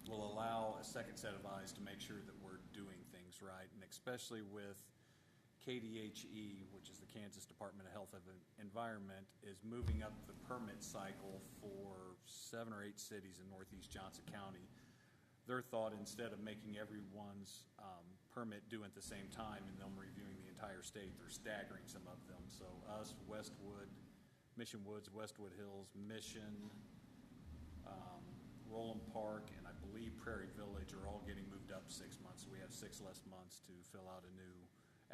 will allow a second set of eyes to make sure that we're doing things right, and especially with KDHE, which is the Kansas Department of Health and Environment, is moving up the permit cycle for 7 or 8 cities in northeast Johnson County. Their thought, instead of making everyone's permit due at the same time and them reviewing the entire state, they're staggering some of them. So us, Westwood, Mission Woods, Westwood Hills, Mission, Roland Park, and I believe Prairie Village are all getting moved up 6 months. So we have 6 less months to fill out a new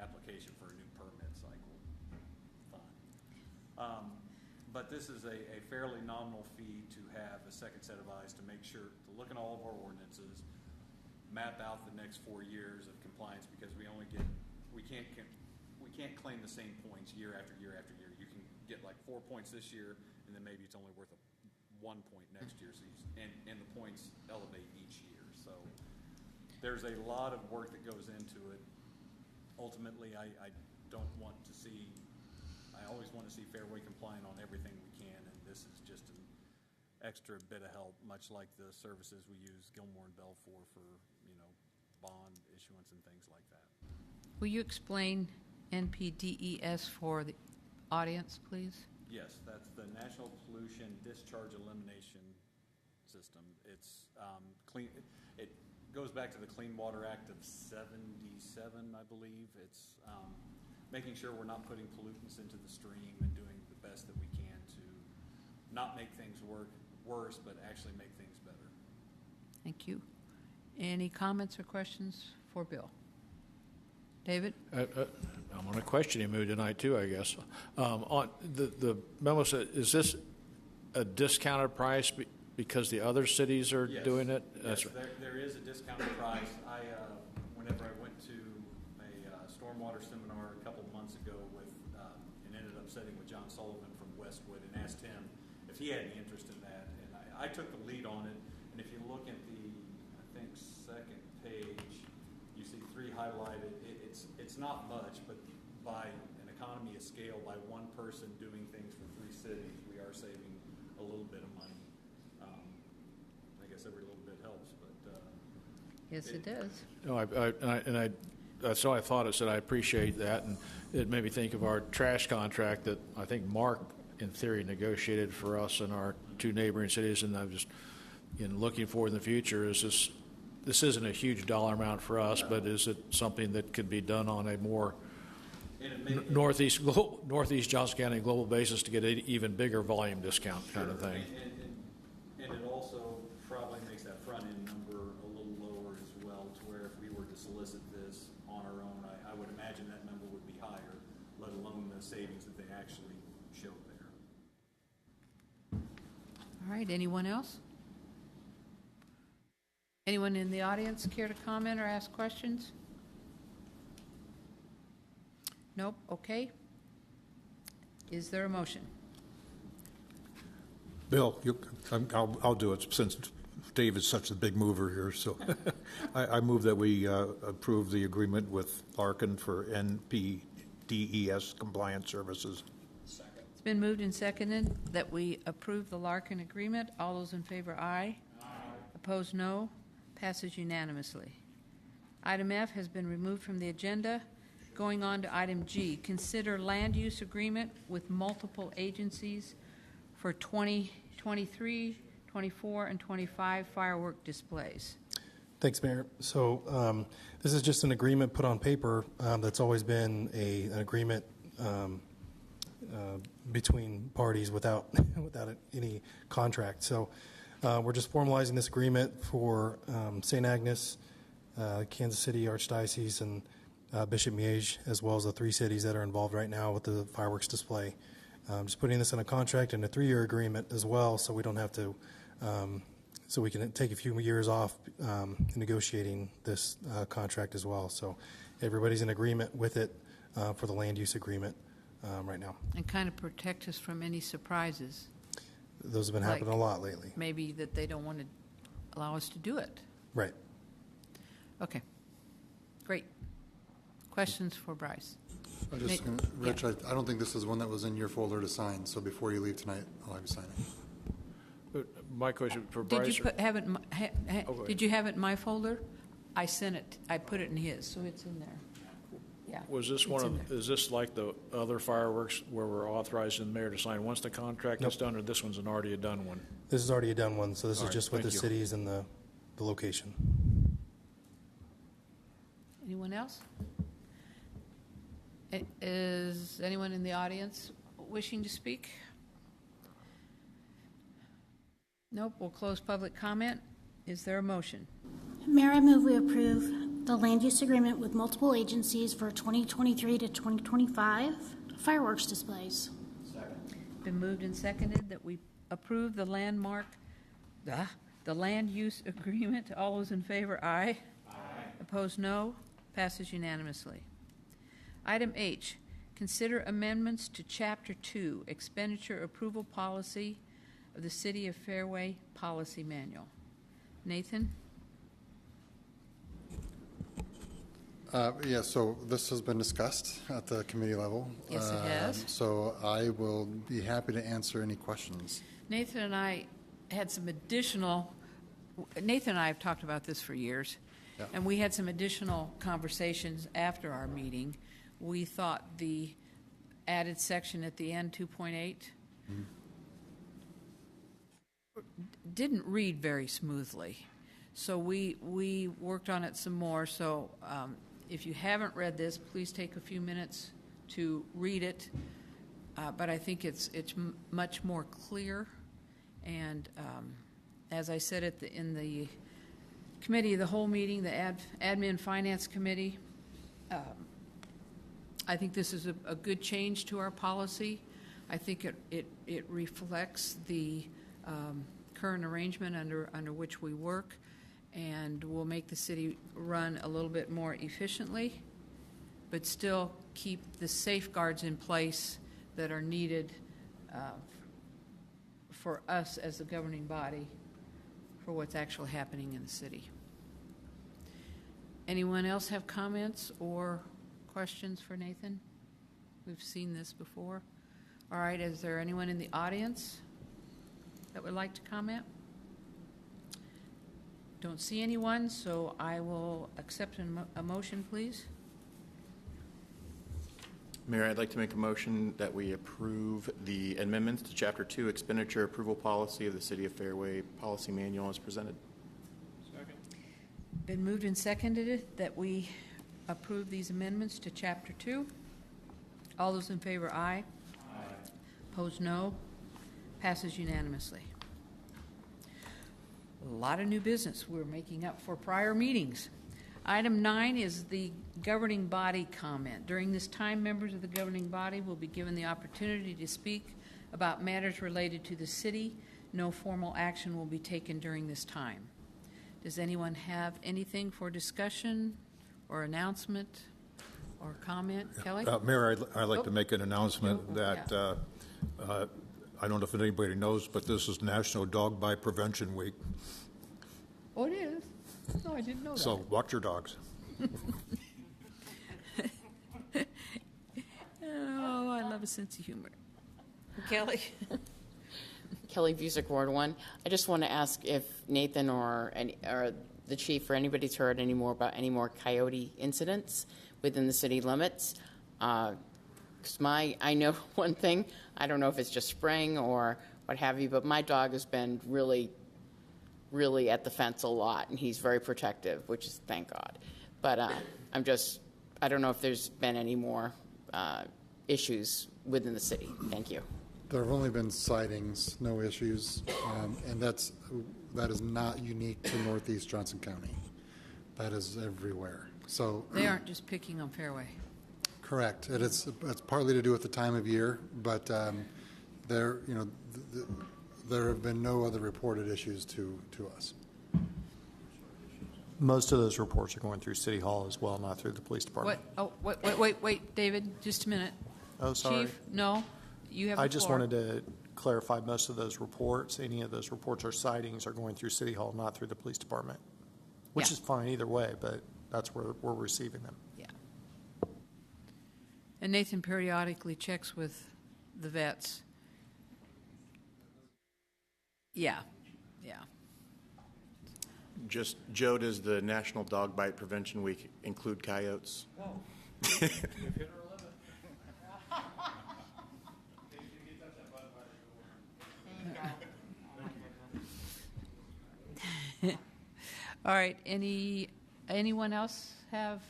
application for a new permit cycle. Fine. But this is a fairly nominal fee to have a second set of eyes to make sure, to look at all of our ordinances, map out the next 4 years of compliance, because we can't claim the same points year after year after year. You can get like 4 points this year, and then maybe it's only worth 1 point next year. So and the points elevate each year. So there's a lot of work that goes into it. Ultimately, I don't want to see. I always want to see Fairway compliant on everything we can, and this is just an extra bit of help, much like the services we use Gilmore and Bell for bond issuance and things like that. Will you explain NPDES for the audience, please? Yes, that's the National Pollution Discharge Elimination System. It's clean. It goes back to the Clean Water Act of '77, I believe. It's making sure we're not putting pollutants into the stream and doing the best that we can to not make things worse, but actually make things better. Thank you. Any comments or questions for Bill? David? I'm on a questioning mood tonight too, I guess. On the memo said, is this a discounted price because the other cities are doing it? Yes, there is a discounted price. Whenever I went to a stormwater seminar a couple months ago and ended up sitting with John Sullivan from Westwood and asked him if he had any interest in that, and I took the lead on it. And if you look at the, I think, second page, you see 3 highlighted. It's not much, but by an economy of scale, by one person doing things for 3 cities, we are saving a little bit of money. I guess every little bit helps, but yes, it does. No, that's all I thought. It said I appreciate that, and it made me think of our trash contract that I think Mark, in theory, negotiated for us in our 2 neighboring cities, and I'm just looking forward in the future. Is this isn't a huge dollar amount for us, but is it something that could be done on a more northeast Johnson County global basis to get an even bigger volume discount kind of thing? And it also probably makes that front end number a little lower as well, to where if we were to solicit this on our own, I would imagine that number would be higher, let alone the savings that they actually showed there. All right, anyone else? Anyone in the audience care to comment or ask questions? Nope, okay. Is there a motion? Bill, I'll do it since Dave is such a big mover here. So I move that we approve the agreement with Larkin for NPDES compliance services. Second. It's been moved and seconded that we approve the Larkin agreement. All those in favor, aye. Aye. Opposed, no. Passes unanimously. Item F has been removed from the agenda. Going on to item G, consider land use agreement with multiple agencies for 2023, 24, and 25 firework displays. Thanks, Mayor. So this is just an agreement put on paper that's always been an agreement between parties without any contract. So we're just formalizing this agreement for St. Agnes, Kansas City Archdiocese, and Bishop Miege, as well as the 3 cities that are involved right now with the fireworks display. Just putting this in a contract and a 3-year agreement as well, so we don't have to, so we can take a few years off negotiating this contract as well. So everybody's in agreement with it for the land use agreement right now. And kind of protect us from any surprises. Those have been happening a lot lately. Maybe that they don't want to allow us to do it. Right. Okay. Great. Questions for Bryce? Rich, I don't think this is one that was in your folder to sign, so before you leave tonight, I'll have you sign it. But my question for Did Bryce. you have it? Did you have it in my folder? I sent it. I put it in his, so it's in there. Yeah. Was this is this like the other fireworks where we're authorizing the mayor to sign once the contract is done, or this one's already a done one? This is already a done one, so this All is right, just with the thank you. cities and the location. Anyone else? Is anyone in the audience wishing to speak? Nope, we'll close public comment. Is there a motion? Mayor, I move we approve the land use agreement with multiple agencies for 2023 to 2025 fireworks displays. Been moved and seconded that we approve the the land use agreement. All those in favor, aye. Aye. Opposed, no. Passes unanimously. Item H, consider amendments to Chapter 2, Expenditure Approval Policy of the City of Fairway Policy Manual. Nathan? So this has been discussed at the committee level. Yes, it has. So I will be happy to answer any questions. Nathan and I had some additional, Nathan and I have talked about this for years, and we had some additional conversations after our meeting. We thought the added section at the end, 2.8, didn't read very smoothly. So we worked on it some more. So if you haven't read this, please take a few minutes to read it. But I think it's much more clear. And as I said in the committee, the whole meeting, the Admin Finance Committee, I think this is a good change to our policy. I think it reflects the current arrangement under which we work, and will make the city run a little bit more efficiently, but still keep the safeguards in place that are needed for us as the governing body for what's actually happening in the city. Anyone else have comments or questions for Nathan? We've seen this before. All right, is there anyone in the audience that would like to comment? Don't see anyone, so I will accept a motion, please. Mayor, I'd like to make a motion that we approve the amendments to Chapter 2 Expenditure Approval Policy of the City of Fairway Policy Manual as presented. Second. Been moved and seconded that we approve these amendments to Chapter 2. All those in favor, aye. Aye. Opposed, no. Passes unanimously. A lot of new business we're making up for prior meetings. Item 9 is the governing body comment. During this time, members of the governing body will be given the opportunity to speak about matters related to the city. No formal action will be taken during this time. Does anyone have anything for discussion or announcement or comment? Kelly? Mayor, I'd like to make an announcement that I don't know if anybody knows, but this is National Dog Bite Prevention Week. Oh, it is? No, I didn't know that. So watch your dogs. Oh, I love a sense of humor. Kelly? Kelly Busick, Ward 1. I just want to ask if Nathan or the chief or anybody's heard any more about any more coyote incidents within the city limits. Because I know one thing, I don't know if it's just spraying or what have you, but my dog has been really at the fence a lot, and he's very protective, which is thank God. But I don't know if there's been any more issues within the city. Thank you. There have only been sightings, no issues, and that is not unique to Northeast Johnson County. That is everywhere. So They aren't just picking on Fairway. correct. It's partly to do with the time of year, but there have been no other reported issues to us. Most of those reports are going through City Hall as well, not through the police department. What? Oh, wait, David, just a minute. Oh, sorry. Chief, no, you have the floor. I just wanted to clarify, most of those reports, any of those reports or sightings are going through City Hall, not through the police department, which Yeah. is fine either way, but that's where we're receiving them. Yeah. And Nathan periodically checks with the vets. Yeah. Just, Joe, does the National Dog Bite Prevention Week include coyotes? All right, anyone else have?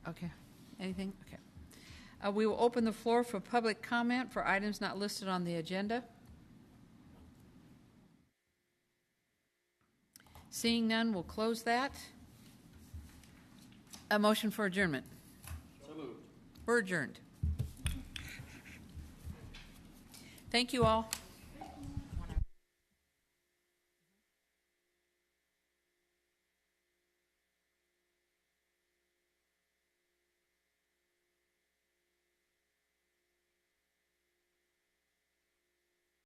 Okay, anything? Okay. We will open the floor for public comment for items not listed on the agenda. Seeing none, we'll close that. A motion for adjournment. So moved. We're adjourned. Thank you all.